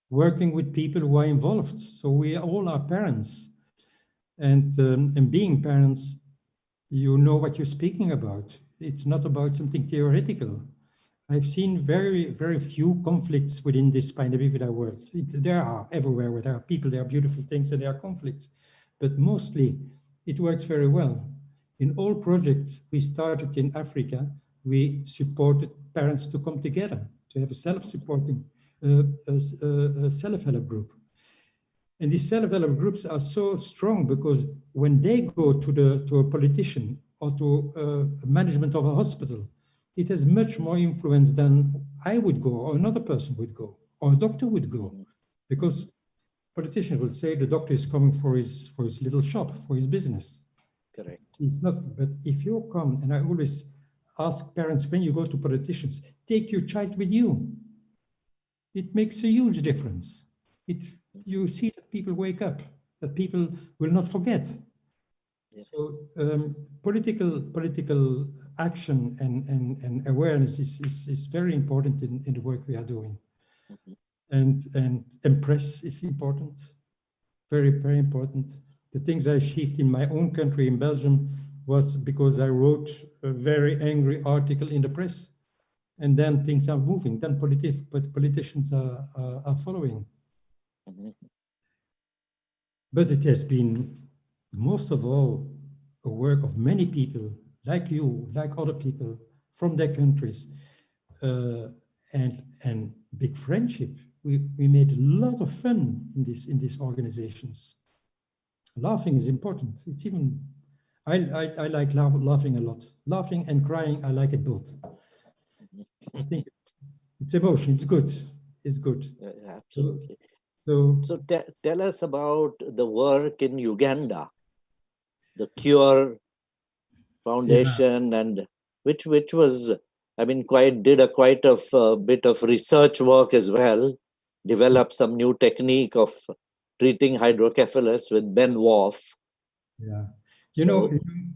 working with people who are involved. So we all are parents, and being parents, you know what you're speaking about. It's not about something theoretical. I've seen very, very few conflicts within this Spina Bifida world. There are everywhere where there are people, there are beautiful things, and there are conflicts, but mostly it works very well. In all projects we started in Africa, we supported parents to come together, to have a self-supporting self-help group. And these self-help groups are so strong because when they go to a politician or to management of a hospital, it has much more influence than I would go, or another person would go, or a doctor would go, because politicians will say the doctor is coming for his little shop, for his business.
Correct.
It's not, but if you come, and I always ask parents when you go to politicians, take your child with you. It makes a huge difference. You see that people wake up, that people will not forget. Yes. So political action and awareness is very important in the work we are doing. Mm-hmm. And press is important, very, very important. The things I achieved in my own country, in Belgium, was because I wrote a very angry article in the press. And then things are moving, then politicians are following. Mm-hmm. But it has been, most of all, a work of many people, like you, like other people from their countries, and big friendship. We made a lot of fun in these organizations. Laughing is important. It's even, I like laughing a lot. Laughing and crying, I like it both. I think it's emotion. It's good. It's good.
Yeah, absolutely. So tell us about the work in Uganda, the Cure Foundation, yeah. And which was, I mean, did quite a bit of research work as well, developed some new technique of treating hydrocephalus with Ben Worf.
Yeah,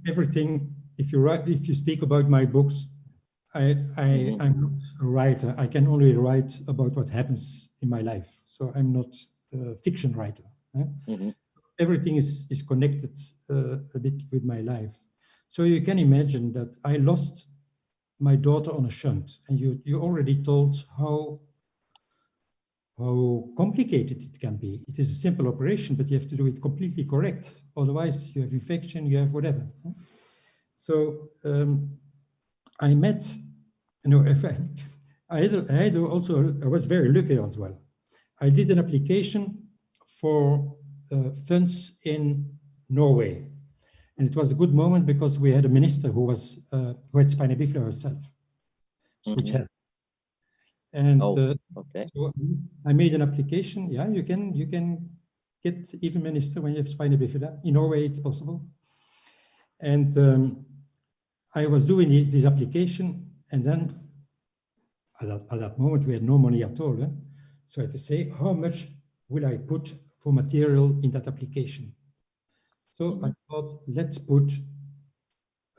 everything. If you speak about my books, I'm not a writer. I can only write about what happens in my life. So I'm not a fiction writer. Mm-hmm. Everything is connected a bit with my life. So you can imagine that I lost my daughter on a shunt, and you already told how complicated it can be. It is a simple operation, but you have to do it completely correct. Otherwise, you have infection, you have whatever. So I met, I was very lucky as well. I did an application for funds in Norway. And it was a good moment because we had a minister who had Spina Bifida herself, which helped. And
okay.
So I made an application. Yeah, you can get even minister when you have Spina Bifida. In Norway, it's possible. And I was doing this application, and then at that moment we had no money at all. So I had to say, how much will I put for material in that application? So I thought, let's put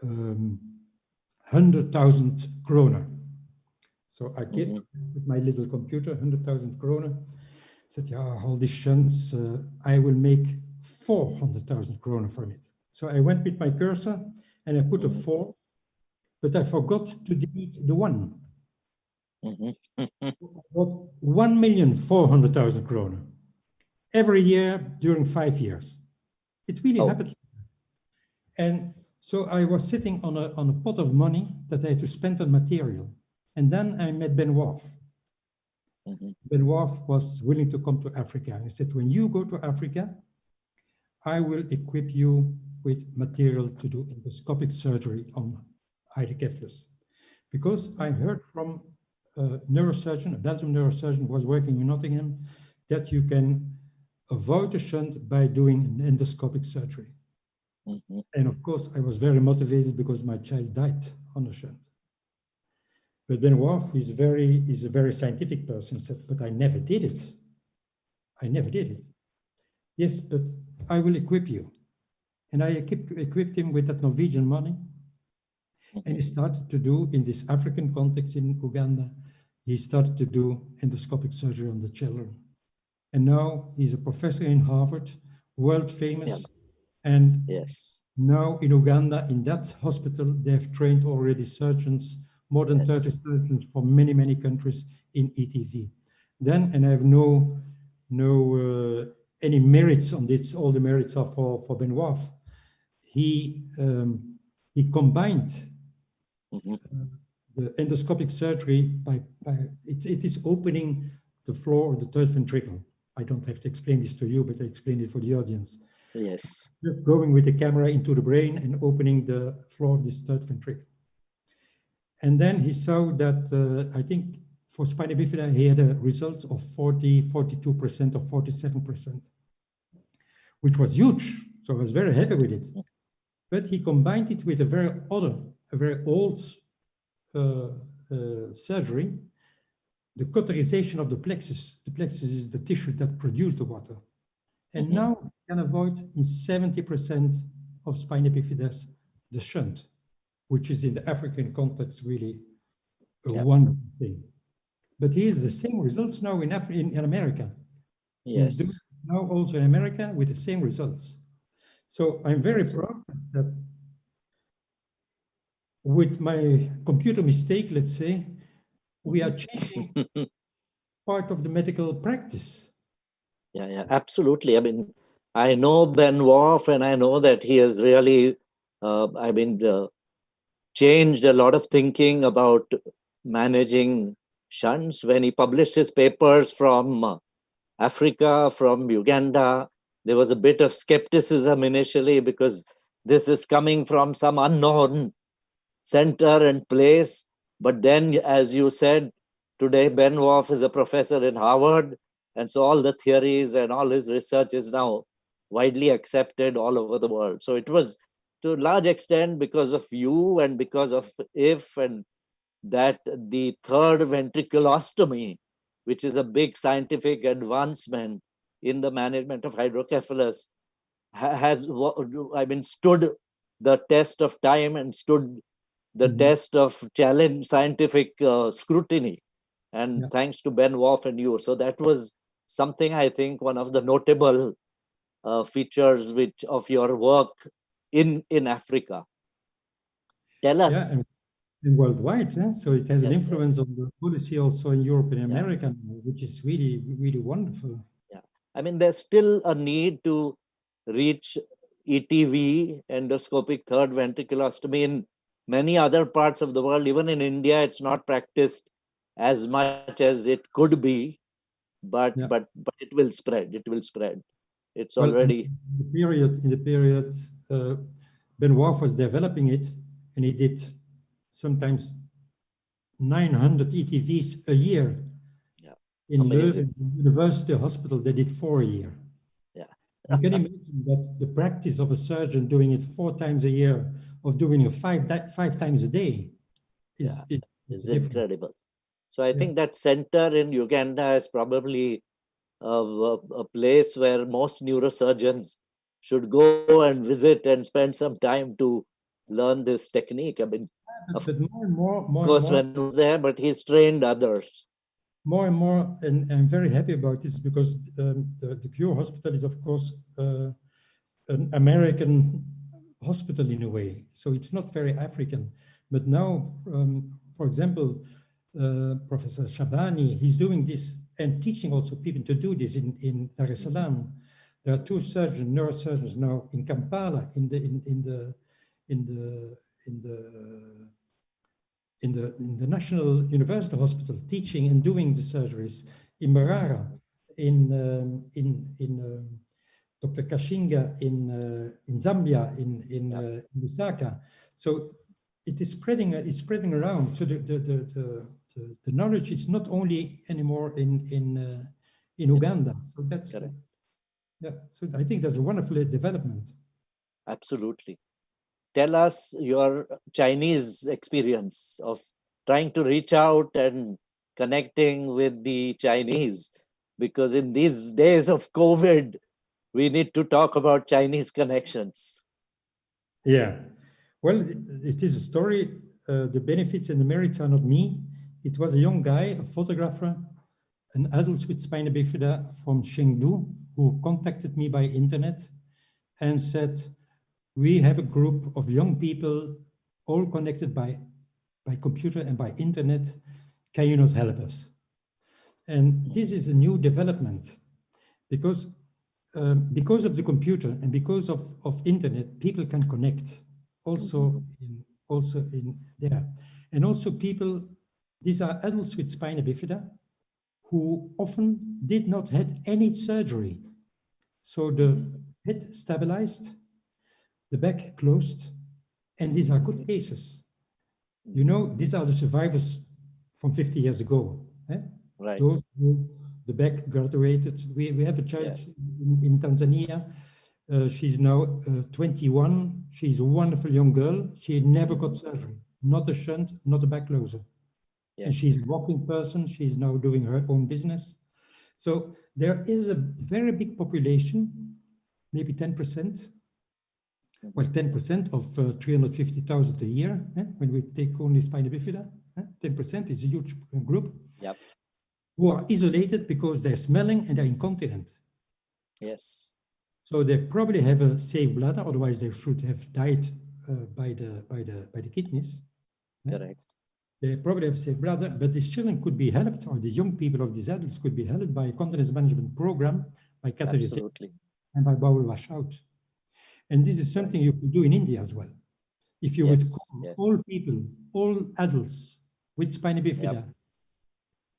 100,000 kroner. So I get with my little computer, 100,000 kroner. Said, yeah, all these shunts, I will make 400,000 kroner from it. So I went with my cursor and I put a 4, but I forgot to delete the 1. I got 1,400,000 kroner every year during 5 years. It really happened. And so I was sitting on a pot of money that I had to spend on material. And then I met Ben Wolf. Ben Wolf was willing to come to Africa. And he said, when you go to Africa, I will equip you with material to do endoscopic surgery on hydrocephalus. Because I heard from a neurosurgeon, a Belgian neurosurgeon who was working in Nottingham, that you can avoid a shunt by doing an endoscopic surgery. And of course, I was very motivated because my child died on a shunt. But Ben Wolf is a very scientific person. He said, but I never did it. I never did it. Yes, but I will equip you. And I equipped him with that Norwegian money. And he started to do, in this African context in Uganda, he started to do endoscopic surgery on the children. And now he's a professor in Harvard, world famous. And now in Uganda, in that hospital, they have trained already surgeons, more than 30 surgeons from many, many countries in ETV. Then, and I have any merits on this, all the merits are for Ben Wolf. He combined the endoscopic surgery by it is opening the floor of the third ventricle. I don't have to explain this to you, but I explain it for the audience.
Yes.
Just going with the camera into the brain and opening the floor of this third ventricle. And then he saw that, I think for Spina Bifida, he had a result of 42% or 47%, which was huge. So I was very happy with it. But he combined it with a very old surgery, the cauterization of the plexus. The plexus is the tissue that produces the water. And now you can avoid in 70% of Spina Bifidas the shunt, which is in the African context really a wonderful thing. But he has the same results now in America.
Yes.
He's doing it now also in America with the same results. So I'm very proud that with my computer mistake, let's say, we are changing part of the medical practice.
Yeah, absolutely. I mean, I know Ben Wolf, and I know that he has really, changed a lot of thinking about managing shunts. When he published his papers from Africa, from Uganda, there was a bit of skepticism initially because this is coming from some unknown center and place. But then, as you said, today Ben Wolf is a professor in Harvard. And so all the theories and all his research is now widely accepted all over the world. So it was to a large extent because of you and because of and that the third ventriculostomy, which is a big scientific advancement in the management of hydrocephalus, has stood the test of time and stood the test of challenge, scientific scrutiny. And thanks to Ben Wolf and you. So that was something, I think, one of the notable features of your work in Africa. Tell us.
Yeah, and worldwide, so it has an influence on the policy also in Europe and America, which is really, really wonderful.
Yeah, I mean, there's still a need to reach ETV, endoscopic third ventriculostomy, in many other parts of the world. Even in India, it's not practiced as much as it could be, but it will spread. It will spread. It's already
in the period Ben Wolf was developing it, and he did sometimes 900 ETVs a year.
Yeah,
in the university hospital, they did 4 a year.
Yeah,
you can imagine that the practice of a surgeon doing it 4 times a year, of doing it five times a day, is
incredible. So I think that center in Uganda is probably a place where most neurosurgeons should go and visit and spend some time to learn this technique. I mean, of course, when he was there, but he's trained others.
More and more, and I'm very happy about this because the Cure Hospital is, of course, an American hospital in a way. So it's not very African. But now, for example, Professor Shabani, he's doing this and teaching also people to do this in Dar es Salaam. There are two surgeons, neurosurgeons now in Kampala, in the National University Hospital, teaching and doing the surgeries. In Marara, in Dr. Kashinga in Zambia, in Lusaka. So it is spreading. It's spreading around. So the knowledge is not only anymore in Uganda. So that's yeah. So I think that's a wonderful development.
Absolutely. Tell us your Chinese experience of trying to reach out and connecting with the Chinese, because in these days of COVID, we need to talk about Chinese connections.
Yeah, well, it is a story. The benefits and the merits are not me. It was a young guy, a photographer, an adult with spina bifida from Chengdu, who contacted me by internet and said, we have a group of young people all connected by computer and by internet. Can you not help us? And this is a new development because of the computer and because of internet, people can connect also in there. And also people, these are adults with spina bifida who often did not have any surgery. So the head stabilized, the back closed, and these are good cases. You know, these are the survivors from 50 years ago.
Right.
Those who the back graduated. We have a child in Tanzania. She's now 21. She's a wonderful young girl. She never got surgery, not a shunt, not a back closer.
Yes.
And she's a walking person. She's now doing her own business. So there is a very big population, maybe 10%. Well, 10% of 350,000 a year, when we take only spina bifida, 10% is a huge group.
Yep.
Who are isolated because they're smelling and they're incontinent.
Yes.
So they probably have a safe bladder, otherwise they should have died by the kidneys.
Correct.
They probably have a safe bladder, but these children could be helped, or these young people of these adults could be helped by a continence management program, by catheterization and by bowel washout. And this is something you could do in India as well. If you would call all people, all adults with spina bifida,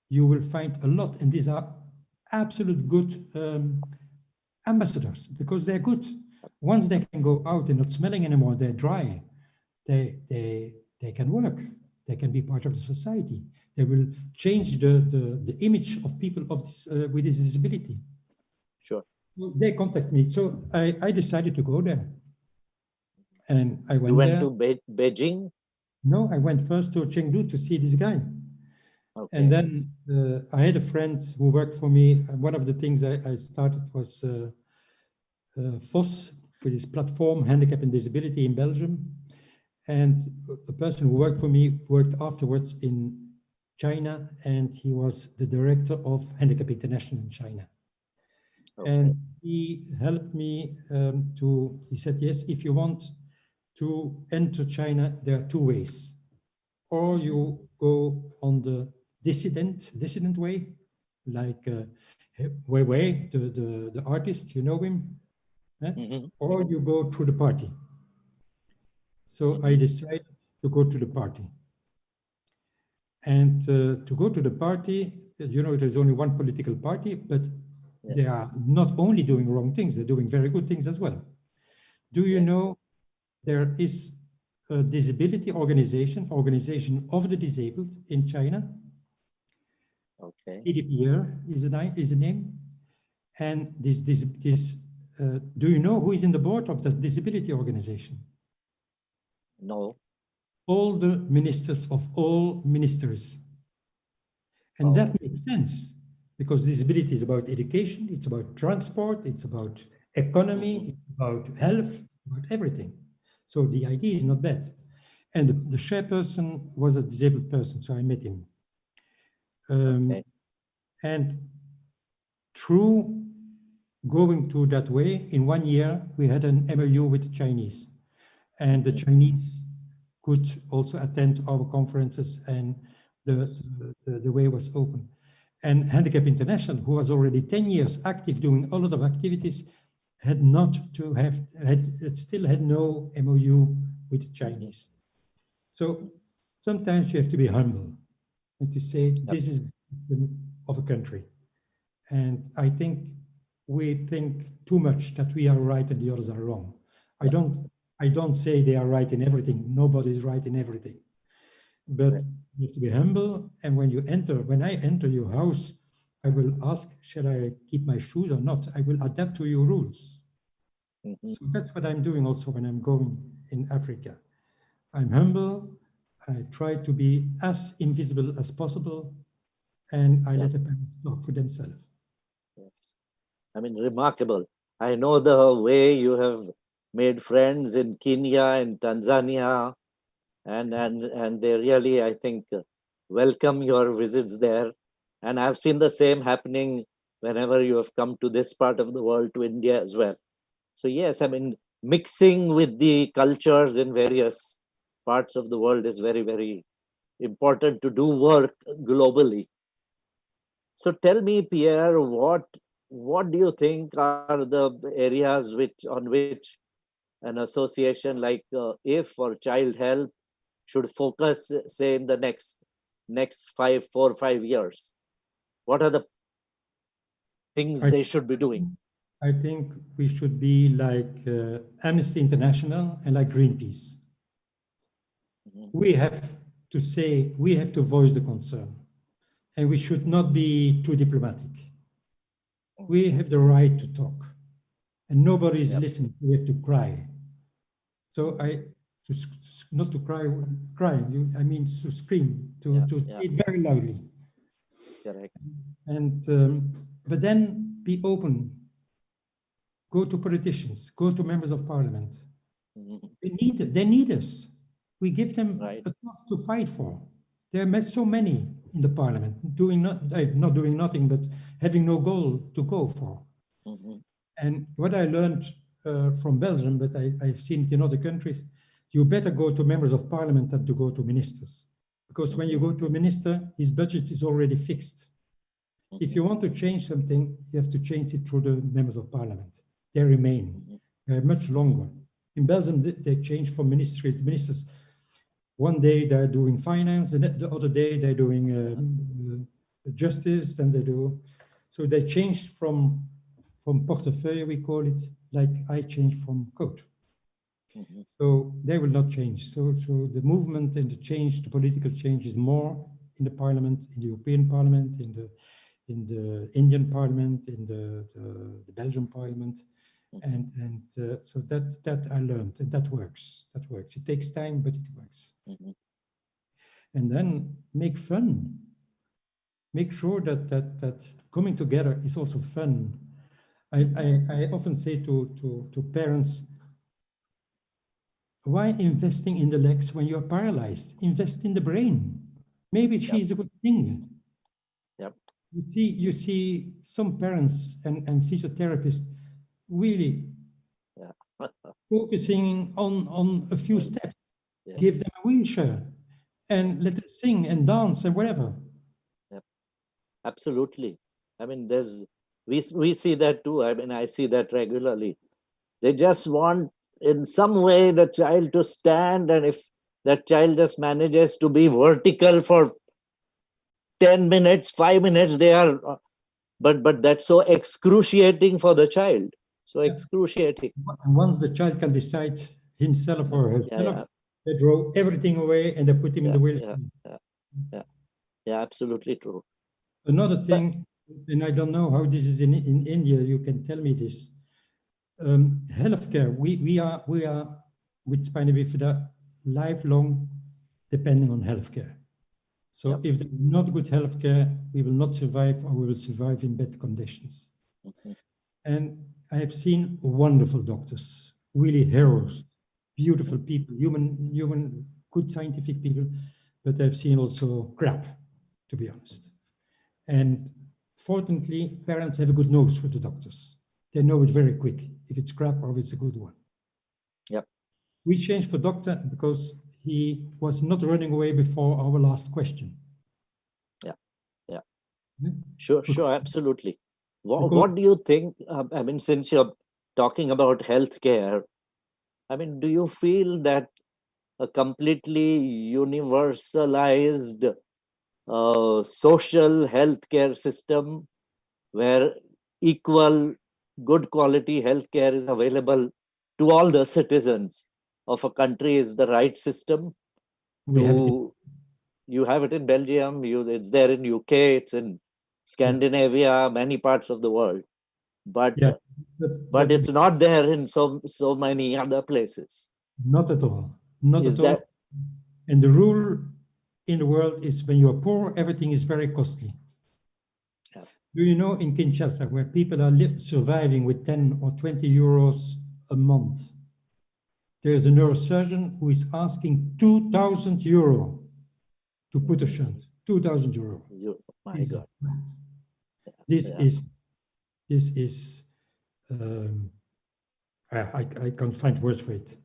you will find a lot, and these are absolute good ambassadors because they're good. Once they can go out and not smelling anymore, they're dry, they can work, they can be part of the society. They will change the image of people of this with this disability.
Sure.
They contact me, so I decided to go there. And I went
You went
there.
to Beijing?
No, I went first to Chengdu to see this guy.
Okay.
And then I had a friend who worked for me. One of the things I started was FOS, with his platform, Handicap and Disability in Belgium. And the person who worked for me worked afterwards in China, and he was the director of Handicap International in China. Okay. And he helped me he said, yes, if you want to enter China, there are two ways. Or you go on the dissident way, like Weiwei, the artist, you know him, or you go through the party. So I decided to go to the party. And to go to the party, you know, there's only one political party, but they are not only doing wrong things, they're doing very good things as well. Do you know there is a disability organization of the disabled in China?
Okay.
Pierre is the name. And do you know who is in the board of the disability organization?
No.
All the ministers of all ministries. And that makes sense because disability is about education, it's about transport, it's about economy, it's about health, about everything. So the idea is not bad. And the chairperson was a disabled person, so I met him. And through going to that way, in 1 year, we had an MOU with the Chinese. And the Chinese could also attend our conferences, and the way was open. And Handicap International, who was already 10 years active, doing a lot of activities, still had no MOU with the Chinese. So sometimes you have to be humble and to say, this is of a country. And I think we think too much that we are right and the others are wrong. I don't say they are right in everything. Nobody's right in everything. But you have to be humble. And when I enter your house, I will ask, shall I keep my shoes or not? I will adapt to your rules. So that's what I'm doing also when I'm going in Africa. I'm humble. I try to be as invisible as possible. And I let the parents talk for themselves.
Yes. I mean, remarkable. I know the way you have made friends in Kenya and Tanzania, and they really, I think, welcome your visits there. And I've seen the same happening whenever you have come to this part of the world, to India as well. So yes, I mean, mixing with the cultures in various parts of the world is very, very important to do work globally. So tell me, Pierre, what do you think are the areas on which an association like IF or Child Health should focus, say, in the next 4 or 5 years? What are the things they should be doing?
I think we should be like Amnesty International and like Greenpeace. We have to voice the concern, and we should not be too diplomatic. We have the right to talk, and nobody is listening. We have to cry. So not to cry, crying. I mean to scream, to say it very loudly.
Correct.
And but then be open. Go to politicians. Go to members of parliament. They need us. We give them a task to fight for. There are so many in the parliament not doing nothing, but having no goal to go for. And what I learned from Belgium, but I've seen it in other countries, you better go to members of parliament than to go to ministers. Because when you go to a minister, his budget is already fixed. If you want to change something, you have to change it through the members of parliament. They remain much longer. In Belgium, they change from ministry to ministers. One day they're doing finance, and the other day they're doing justice, then they do. So they change from portefeuille, we call it, like I change from coat. So they will not change. So the movement and the change, the political change is more in the parliament, in the European Parliament, in the Indian Parliament, in the Belgian Parliament. And so that I learned, and that works. That works. It takes time, but it works. And then make fun. Make sure that coming together is also fun. I often say to parents, why investing in the legs when you're paralyzed? Invest in the brain. Maybe she's a good thing. You see some parents and physiotherapists really focusing on a few steps. Give them a wheelchair and let them sing and dance and whatever.
Absolutely. I mean, we see that too. I mean, I see that regularly. They just want in some way the child to stand, and if that child just manages to be vertical for 10 minutes, 5 minutes, they are, but that's so excruciating for the child. So excruciating.
And once the child can decide himself or herself, they throw everything away and they put him in the wheelchair.
Yeah, absolutely true.
Another thing, and I don't know how this is in India, you can tell me this. Healthcare, we are with Spina Bifida lifelong depending on healthcare. So if there's not good healthcare, we will not survive, or we will survive in bad conditions. And I have seen wonderful doctors, really heroes, beautiful people, human, good scientific people, but I've seen also crap, to be honest. And fortunately, parents have a good nose for the doctors. they know it very quick, if it's crap or if it's a good one.
Yep.
We changed for doctor because he was not running away before our last question.
Yeah.
Yeah.
Sure, absolutely.
Because-
What do you think? I mean, since you're talking about healthcare, I mean, do you feel that a completely universalized social healthcare system where equal good quality healthcare is available to all the citizens of a country is the right system?
We have it.
You have it in Belgium, it's there in UK, it's in Scandinavia, many parts of the world, but
Yeah,
but it's not there in so many other places.
Not at all. Not
Is
at all.
that
And the rule in the world is when you're poor, everything is very costly.
Yeah.
Do you know in Kinshasa, where people are surviving with 10 or 20 euros a month, there's a neurosurgeon who is asking 2,000 euro to put a shunt. 2,000 euro.
my God.
This
Yeah.
is I can't find words for it.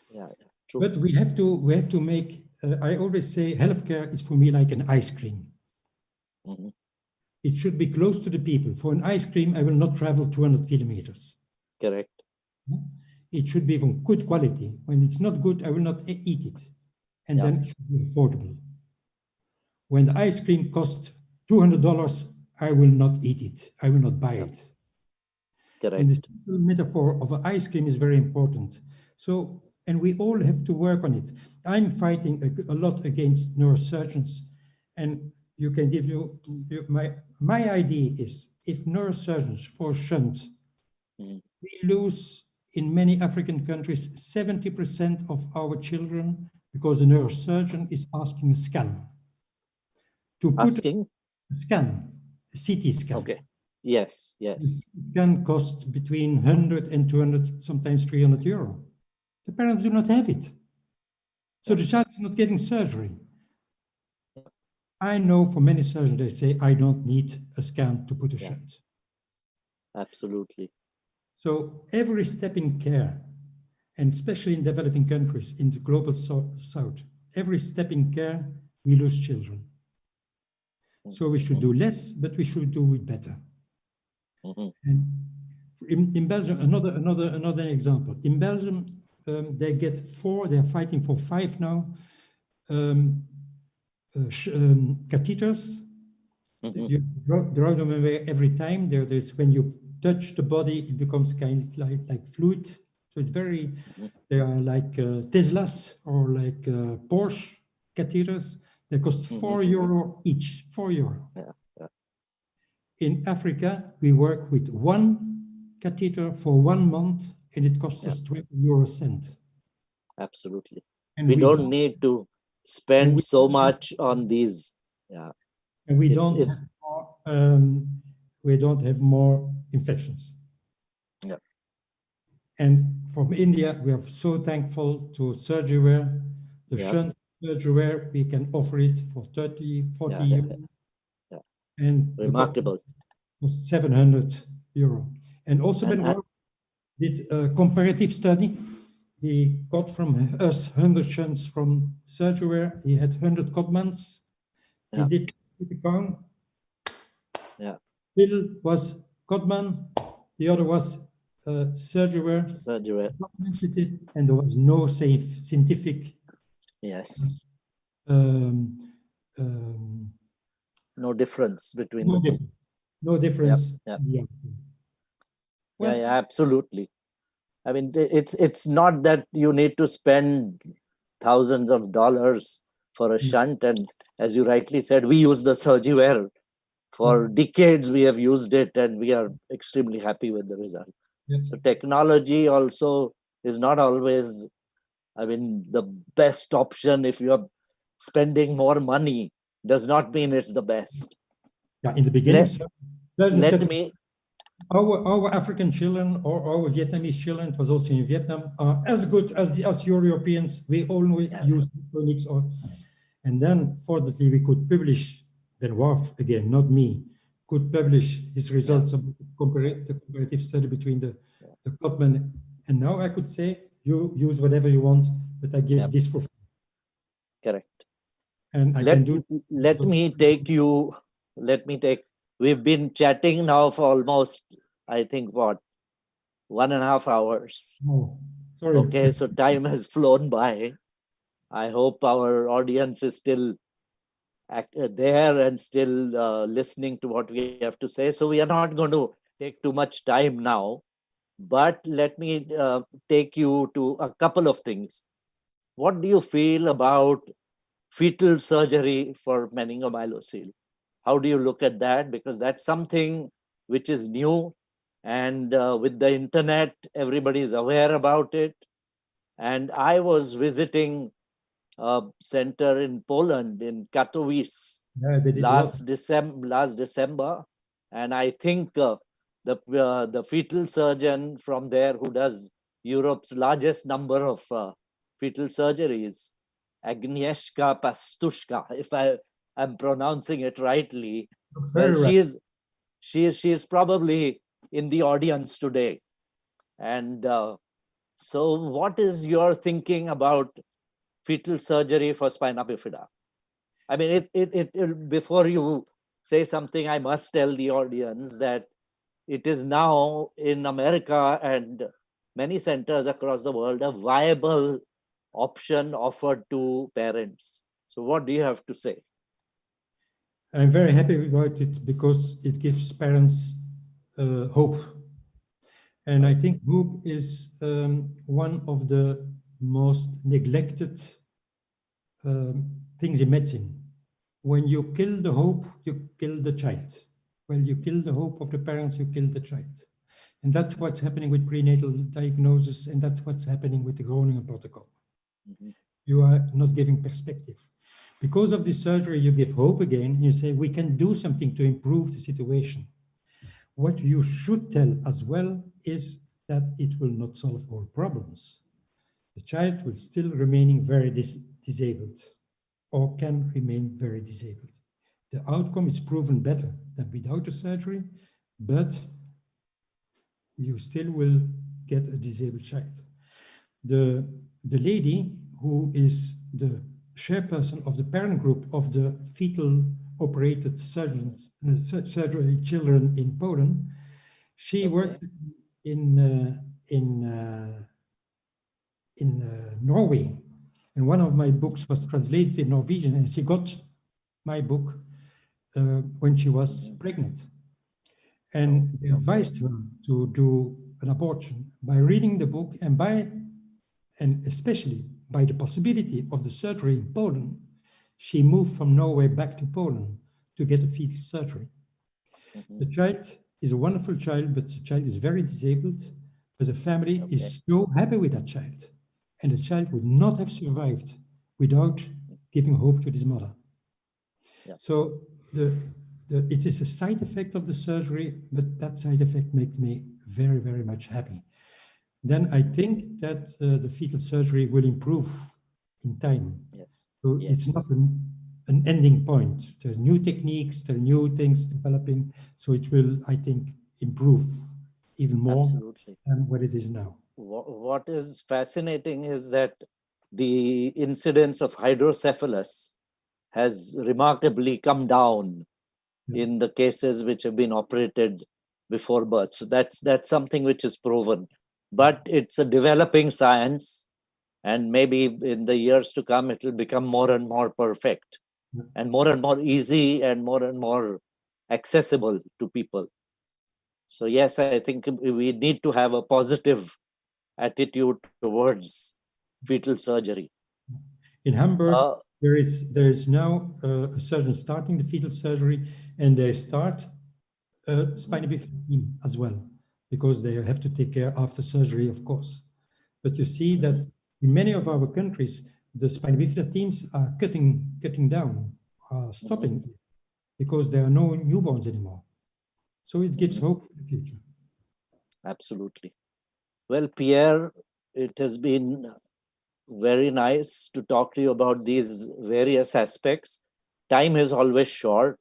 Yeah, true.
But we have to make. I always say healthcare is for me like an ice cream.
Mhm.
It should be close to the people. For an ice cream, I will not travel 200 kilometers.
Correct.
It should be from good quality. When it's not good, I will not eat it. And then it should be affordable. When the ice cream costs $200, I will not eat it. I will not buy it.
Correct.
And this metaphor of an ice cream is very important. So, and we all have to work on it. I'm fighting a lot against neurosurgeons, and you can give you my idea is if neurosurgeons for shunt, we lose in many African countries 70% of our children because the neurosurgeon is asking a scan. To put
Asking?
a scan, a CT scan.
Okay. Yes.
The scan costs between 100 and 200, sometimes 300 euro. The parents do not have it. So the child is not getting surgery. I know for many surgeons, they say, I don't need a scan to put a shunt.
Absolutely.
So every step in care, and especially in developing countries, in the global south, every step in care, we lose children. So we should do less, but we should do it better. And in Belgium, another example. In Belgium, they get 4, they're fighting for 5 now, catheters. You draw them away every time. There's when you touch the body, it becomes kind of like fluid. So it's very, they are like Teslas or like Porsche catheters. They cost 4 euro each, 4 euro. In Africa, we work with 1 catheter for 1 month, and it costs us 20 euro cent.
Absolutely.
And
we don't need to spend so much on these.
And we don't have more infections. And from India, we are so thankful to Surgyware, the shunt Surgyware. We can offer it for 30, 40 euros. And
remarkable.
Was 700 euro. And also Benoit did a comparative study. He got from us 100 shunts from Surgyware. He had 100 Codmans. He did the count. Bill was Codman. The other was Surgyware. And there was no safe scientific.
No difference between the two.
No difference.
Absolutely. I mean, it's not that you need to spend thousands of dollars for a shunt. And as you rightly said, we use the Surgyware. For decades, we have used it, and we are extremely happy with the result. So technology also is not always, I mean, the best option. If you are spending more money, does not mean it's the best.
In the beginning, our African children or our Vietnamese children, it was also in Vietnam, are as good as your Europeans. We always use clinics, and then fortunately we could publish. Benoit again, not me, could publish his results of the comparative study between the Cotman, and now I could say, you use whatever you want, but I give this for free.
Correct.
And I can do.
Let me take, we've been chatting now for almost, I think, what, 1.5 hours.
Oh, sorry.
Okay, so time has flown by. I hope our audience is still there and still listening to what we have to say. So we are not going to take too much time now, but let me take you to a couple of things. What do you feel about fetal surgery for meningomyelocele? How do you look at that? Because that's something which is new, and with the internet, everybody is aware about it. And I was visiting a center in Poland, in Katowice, last December, and I think the fetal surgeon from there, who does Europe's largest number of fetal surgeries, Agnieszka Pastuszka, if I'm pronouncing it rightly. Well,
right.
she is probably in the audience today. And so what is your thinking about fetal surgery for spina bifida? I mean, before you say something, I must tell the audience that it is now in America and many centers across the world a viable option offered to parents. So what do you have to say?
I'm very happy about it because it gives parents hope. And I think hope is one of the most neglected things in medicine. When you kill the hope, you kill the child. When you kill the hope of the parents, you kill the child. And that's what's happening with prenatal diagnosis, and that's what's happening with the Groningen protocol. You are not giving perspective. Because of this surgery, you give hope again, and you say, we can do something to improve the situation. What you should tell as well is that it will not solve all problems. The child will still remain very disabled, or can remain very disabled. The outcome is proven better than without the surgery, but you still will get a disabled child. The lady who is the chairperson of the parent group of the fetal operated surgery children in Poland, she worked in Norway. And one of my books was translated in Norwegian, and she got my book when she was pregnant. And they advised her to do an abortion. By reading the book and especially by the possibility of the surgery in Poland, she moved from Norway back to Poland to get a fetal surgery. The child is a wonderful child, but the child is very disabled, but the family is so happy with that child. And the child would not have survived without giving hope to his mother. So it is a side effect of the surgery, but that side effect makes me very, very much happy. Then I think that the fetal surgery will improve in time. So it's not an ending point. There's new techniques, there are new things developing. So it will, I think, improve even more than what it is now.
What is fascinating is that the incidence of hydrocephalus has remarkably come down in the cases which have been operated before birth. So that's something which is proven. But it's a developing science, and maybe in the years to come, it will become more and more perfect and more easy and more accessible to people. So yes, I think we need to have a positive attitude towards fetal surgery.
In Hamburg, there is now a surgeon starting the fetal surgery, and they start a spina bifida team as well, because they have to take care after surgery, of course. But you see that in many of our countries, the spina bifida teams are cutting down, stopping, because there are no newborns anymore. So it gives hope for the future.
Absolutely. Well, Pierre, it has been very nice to talk to you about these various aspects. Time is always short,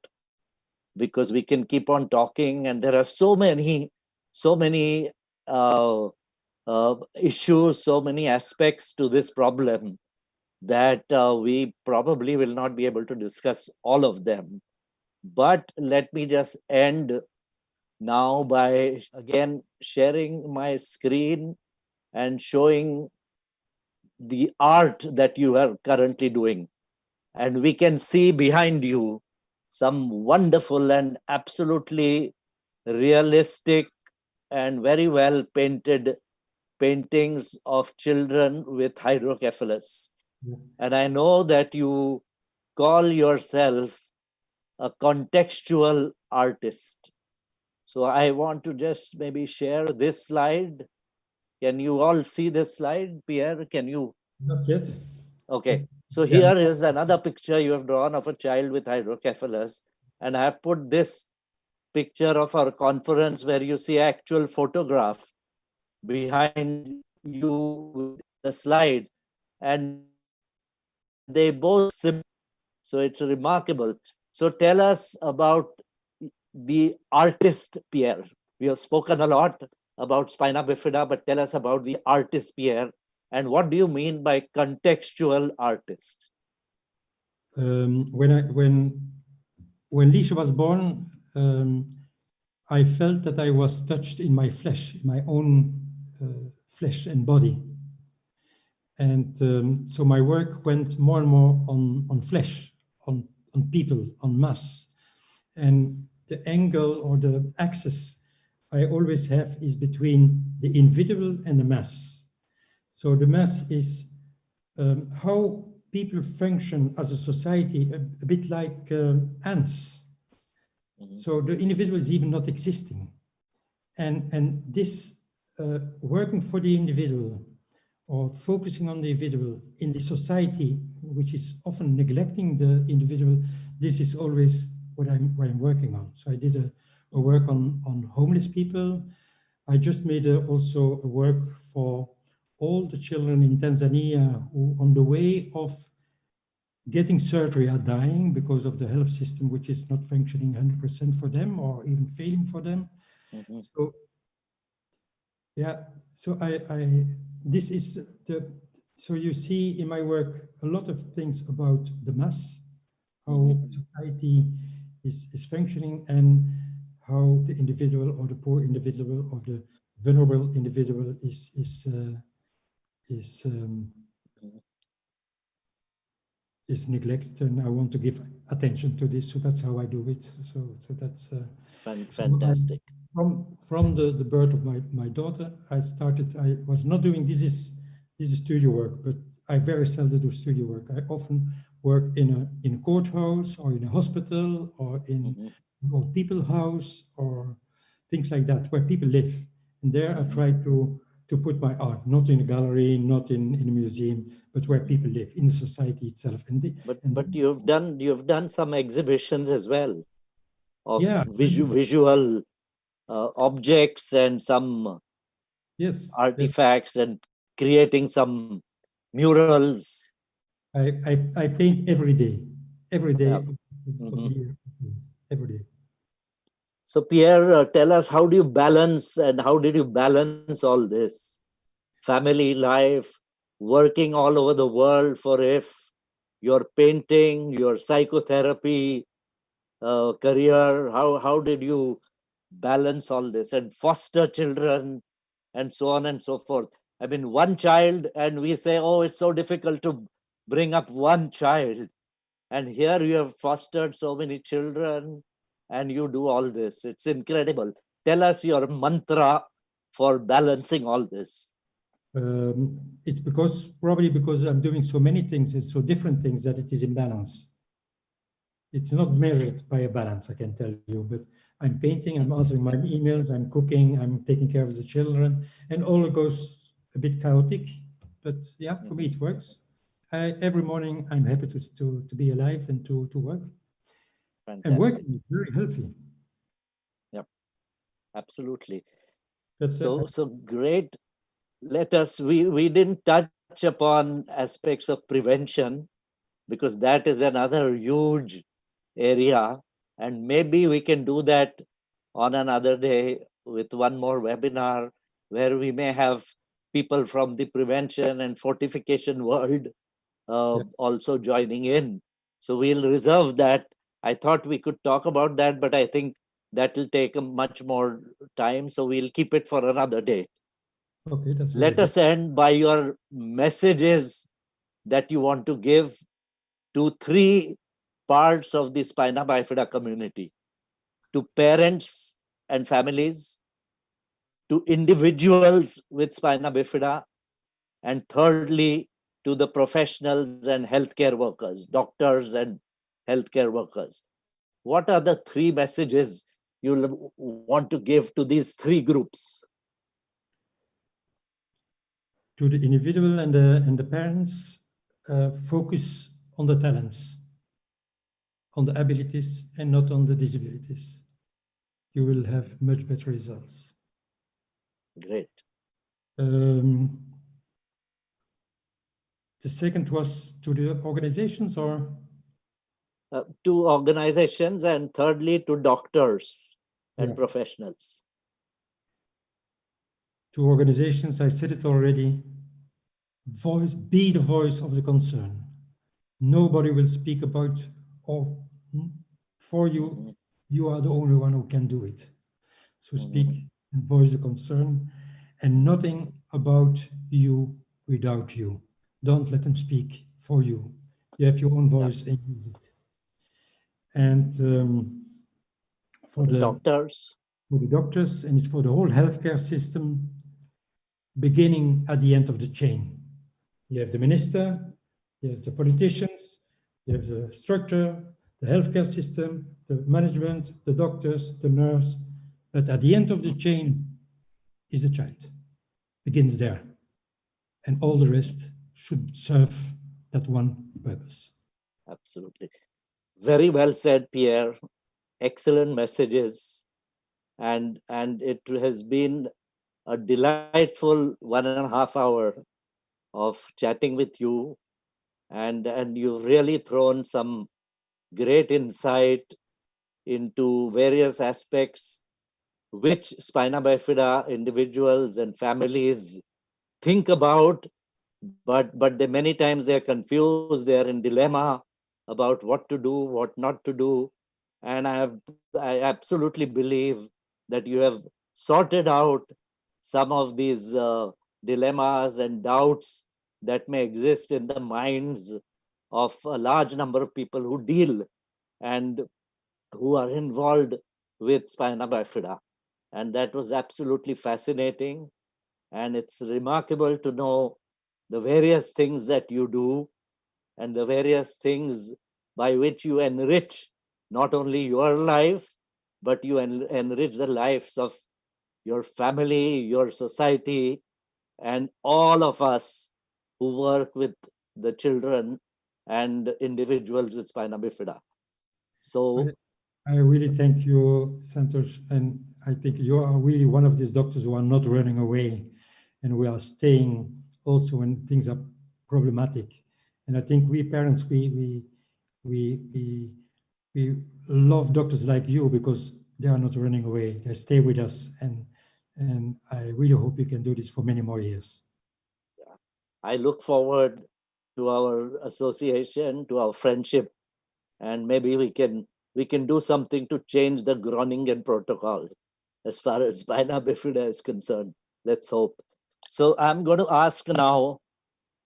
because we can keep on talking, and there are so many issues, so many aspects to this problem that we probably will not be able to discuss all of them. But let me just end now by again sharing my screen and showing the art that you are currently doing. And we can see behind you some wonderful and absolutely realistic and very well painted paintings of children with hydrocephalus.
Yeah.
And I know that you call yourself a contextual artist. So I want to just maybe share this slide. Can you all see this slide? Pierre, can you?
Not yet.
Okay. So
Yeah.
here is another picture you have drawn of a child with hydrocephalus. And I have put this picture of our conference where you see actual photograph behind you with the slide. And they both similar. So it's remarkable. So tell us about the artist Pierre. We have spoken a lot about Spina Bifida, but tell us about the artist Pierre. And what do you mean by contextual artist?
When Lisha was born, I felt that I was touched in my flesh, in my own flesh and body. And so my work went more and more on flesh, on people, on mass. And the angle or the axis I always have is between the individual and the mass. So the mass is how people function as a society, a bit like ants.
Mm-hmm.
So the individual is even not existing. And this working for the individual or focusing on the individual in the society, which is often neglecting the individual, this is always what I'm working on. So I did a work on homeless people. I just made also a work for all the children in Tanzania who on the way of getting surgery are dying because of the health system, which is not functioning 100% for them or even failing for them.
Mm-hmm.
So, yeah, so this is so you see in my work a lot of things about the mass, how
Mm-hmm.
society is functioning, and how the individual or the poor individual or the vulnerable individual is neglected, and I want to give attention to this. So that's how I do it. So that's
Fantastic.
So from the birth of my daughter, I was not doing this is studio work, but I very seldom do studio work. I often work in a courthouse or in a hospital or in
Mm-hmm.
an old people house or things like that where people live. And there
Mm-hmm.
I try to put my art, not in a gallery, not in a museum, but where people live in the society itself.
But you've done some exhibitions as well of
yeah,
visual objects and some
yes,
artifacts and creating some murals.
I paint every day
Yeah.
of
Mm-hmm.
the year, every day.
So Pierre, tell us, how do you balance and how did you balance all this? Family life, working all over the world for if your painting, your psychotherapy career, how did you balance all this and foster children and so on and so forth? I mean, one child, and we say, oh, it's so difficult to bring up one child. And here you have fostered so many children and you do all this. It's incredible. Tell us your mantra for balancing all this.
It's probably because I'm doing so many things and so different things that it is in balance. It's not measured by a balance, I can tell you, but I'm painting, I'm answering my emails, I'm cooking, I'm taking care of the children, and all goes a bit chaotic, but yeah, for me it works. Every morning I'm happy to be alive and to work.
Fantastic.
And working is very healthy.
Yep, absolutely.
But,
so great. We didn't touch upon aspects of prevention because that is another huge area. And maybe we can do that on another day with one more webinar where we may have people from the prevention and fortification world also joining in. So we'll reserve that. I thought we could talk about that, but I think that will take a much more time. So we'll keep it for another day.
Okay, that's very
Let
good.
us end by your messages that you want to give to three parts of the Spina Bifida community: to parents and families, to individuals with Spina Bifida, and thirdly, to the professionals and healthcare workers, doctors and healthcare workers. What are the three messages you want to give to these three groups?
To the individual and the parents, focus on the talents, on the abilities, and not on the disabilities. You will have much better results.
Great.
The second was to the organizations, or?
To organizations, and thirdly to doctors and professionals.
To organizations, I said it already, be the voice of the concern. Nobody will speak about or for you. You are the only one who can do it. So speak and voice the concern, and nothing about you without you. Don't let them speak for you. You have your own voice and use it. And for the doctors, and it's for the whole healthcare system, beginning at the end of the chain. You have the minister, you have the politicians, you have the structure, the healthcare system, the management, the doctors, the nurse. But at the end of the chain is the child. Begins there. And all the rest should serve that one purpose.
Absolutely. Very well said, Pierre. Excellent messages. And it has been a delightful 1.5 hours of chatting with you. And you've really thrown some great insight into various aspects which Spina Bifida individuals and families think about, but they many times they're confused, they're in dilemma about what to do, what not to do. And I absolutely believe that you have sorted out some of these dilemmas and doubts that may exist in the minds of a large number of people who deal and who are involved with Spina Bifida. And that was absolutely fascinating. And it's remarkable to know the various things that you do and the various things by which you enrich not only your life, but you enrich the lives of your family, your society, and all of us who work with the children and individuals with Spina Bifida. So
I really thank you, Santosh, and I think you are really one of these doctors who are not running away, and we are staying also when things are problematic. And I think we parents, we love doctors like you because they are not running away. They stay with us, and I really hope you can do this for many more years.
Yeah. I look forward to our association, to our friendship, and maybe we can do something to change the Groningen protocol as far as Spina Bifida is concerned. Let's hope. So I'm going to ask now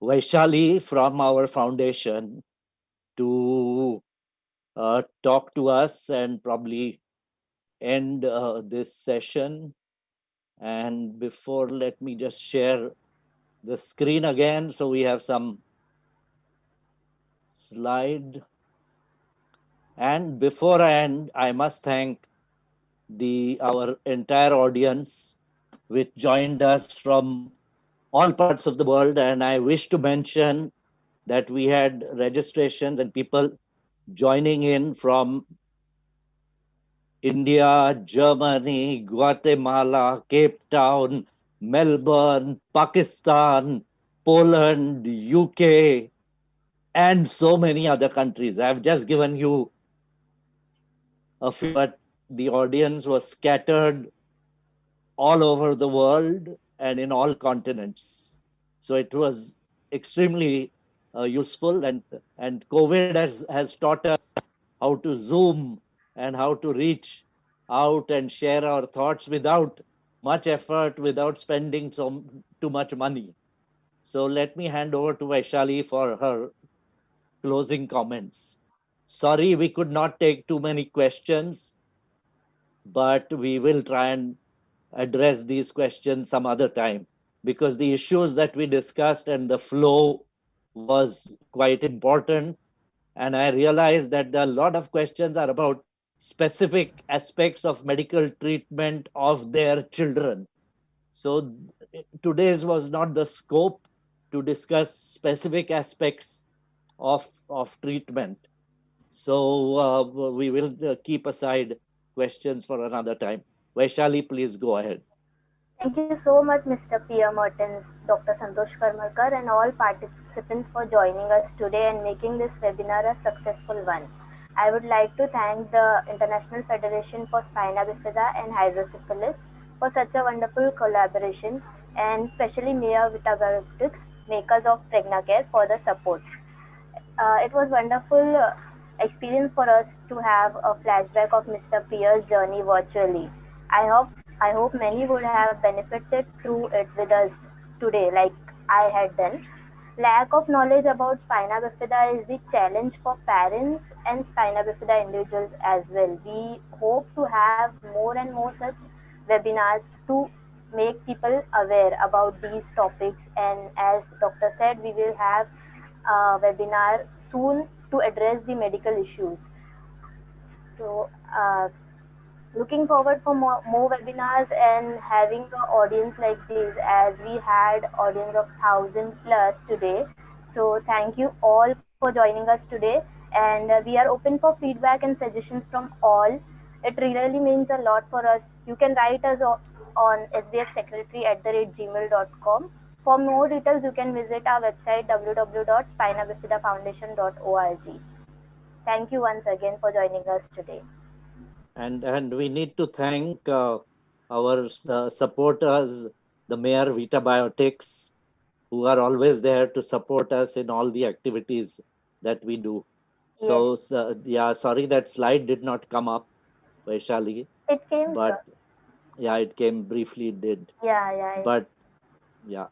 Vaishali from our foundation to talk to us and probably end this session. And before, let me just share the screen again so we have some slide. And before I end, I must thank our entire audience which joined us from all parts of the world. And I wish to mention that we had registrations and people joining in from India, Germany, Guatemala, Cape Town, Melbourne, Pakistan, Poland, UK, and so many other countries. I've just given you but the audience was scattered all over the world and in all continents. So it was extremely useful, and COVID has taught us how to Zoom and how to reach out and share our thoughts without much effort, without spending too much money. So let me hand over to Vaishali for her closing comments. Sorry, we could not take too many questions, but we will try and address these questions some other time, because the issues that we discussed and the flow was quite important. And I realized that a lot of questions are about specific aspects of medical treatment of their children. So today's was not the scope to discuss specific aspects of treatment. So we will keep aside questions for another time. Vaishali, please go ahead.
Thank you so much, Mr. Pierre, Mertens, Dr. Santosh Karmarkar, and all participants for joining us today and making this webinar a successful one. I would like to thank the International Federation for Spina Bifida and Hydrocephalus for such a wonderful collaboration, and especially Meyer Vitabiotics, makers of Pregnacare, for the support. It was wonderful experience for us to have a flashback of Mr. Pierre's journey virtually. I hope I hope many would have benefited through it with us today, like I had done. Lack of knowledge about spina bifida is the challenge for parents and spina bifida individuals as well. We hope to have more and more such webinars to make people aware about these topics. And as Doctor said, we will have a webinar soon to address the medical issues. So, looking forward for more webinars and having an audience like this, as we had audience of 1,000 plus today. So thank you all for joining us today, and we are open for feedback and suggestions from all. It really means a lot for us. You can write us on sbfsecretary@gmail.com. For more details, you can visit our website www.spinabifidafoundation.org. Thank you once again for joining us today.
And we need to thank our supporters, the Meyer Vitabiotics, who are always there to support us in all the activities that we do. So, yeah, sorry that slide did not come up, Vaishali.
It came,
but yeah, it came briefly, it did.
Yeah.
But yeah.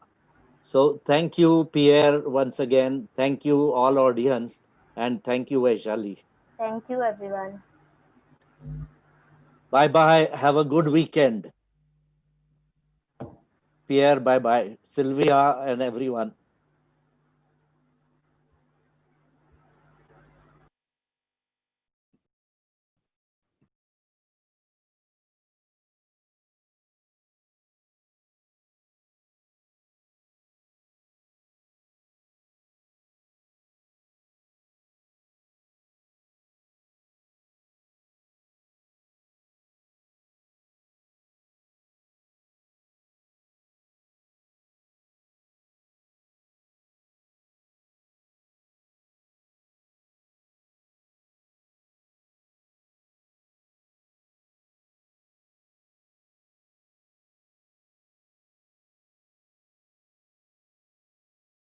So thank you, Pierre, once again. Thank you, all audience. And thank you, Vaishali.
Thank you, everyone.
Bye-bye. Have a good weekend. Pierre, bye-bye. Sylvia and everyone.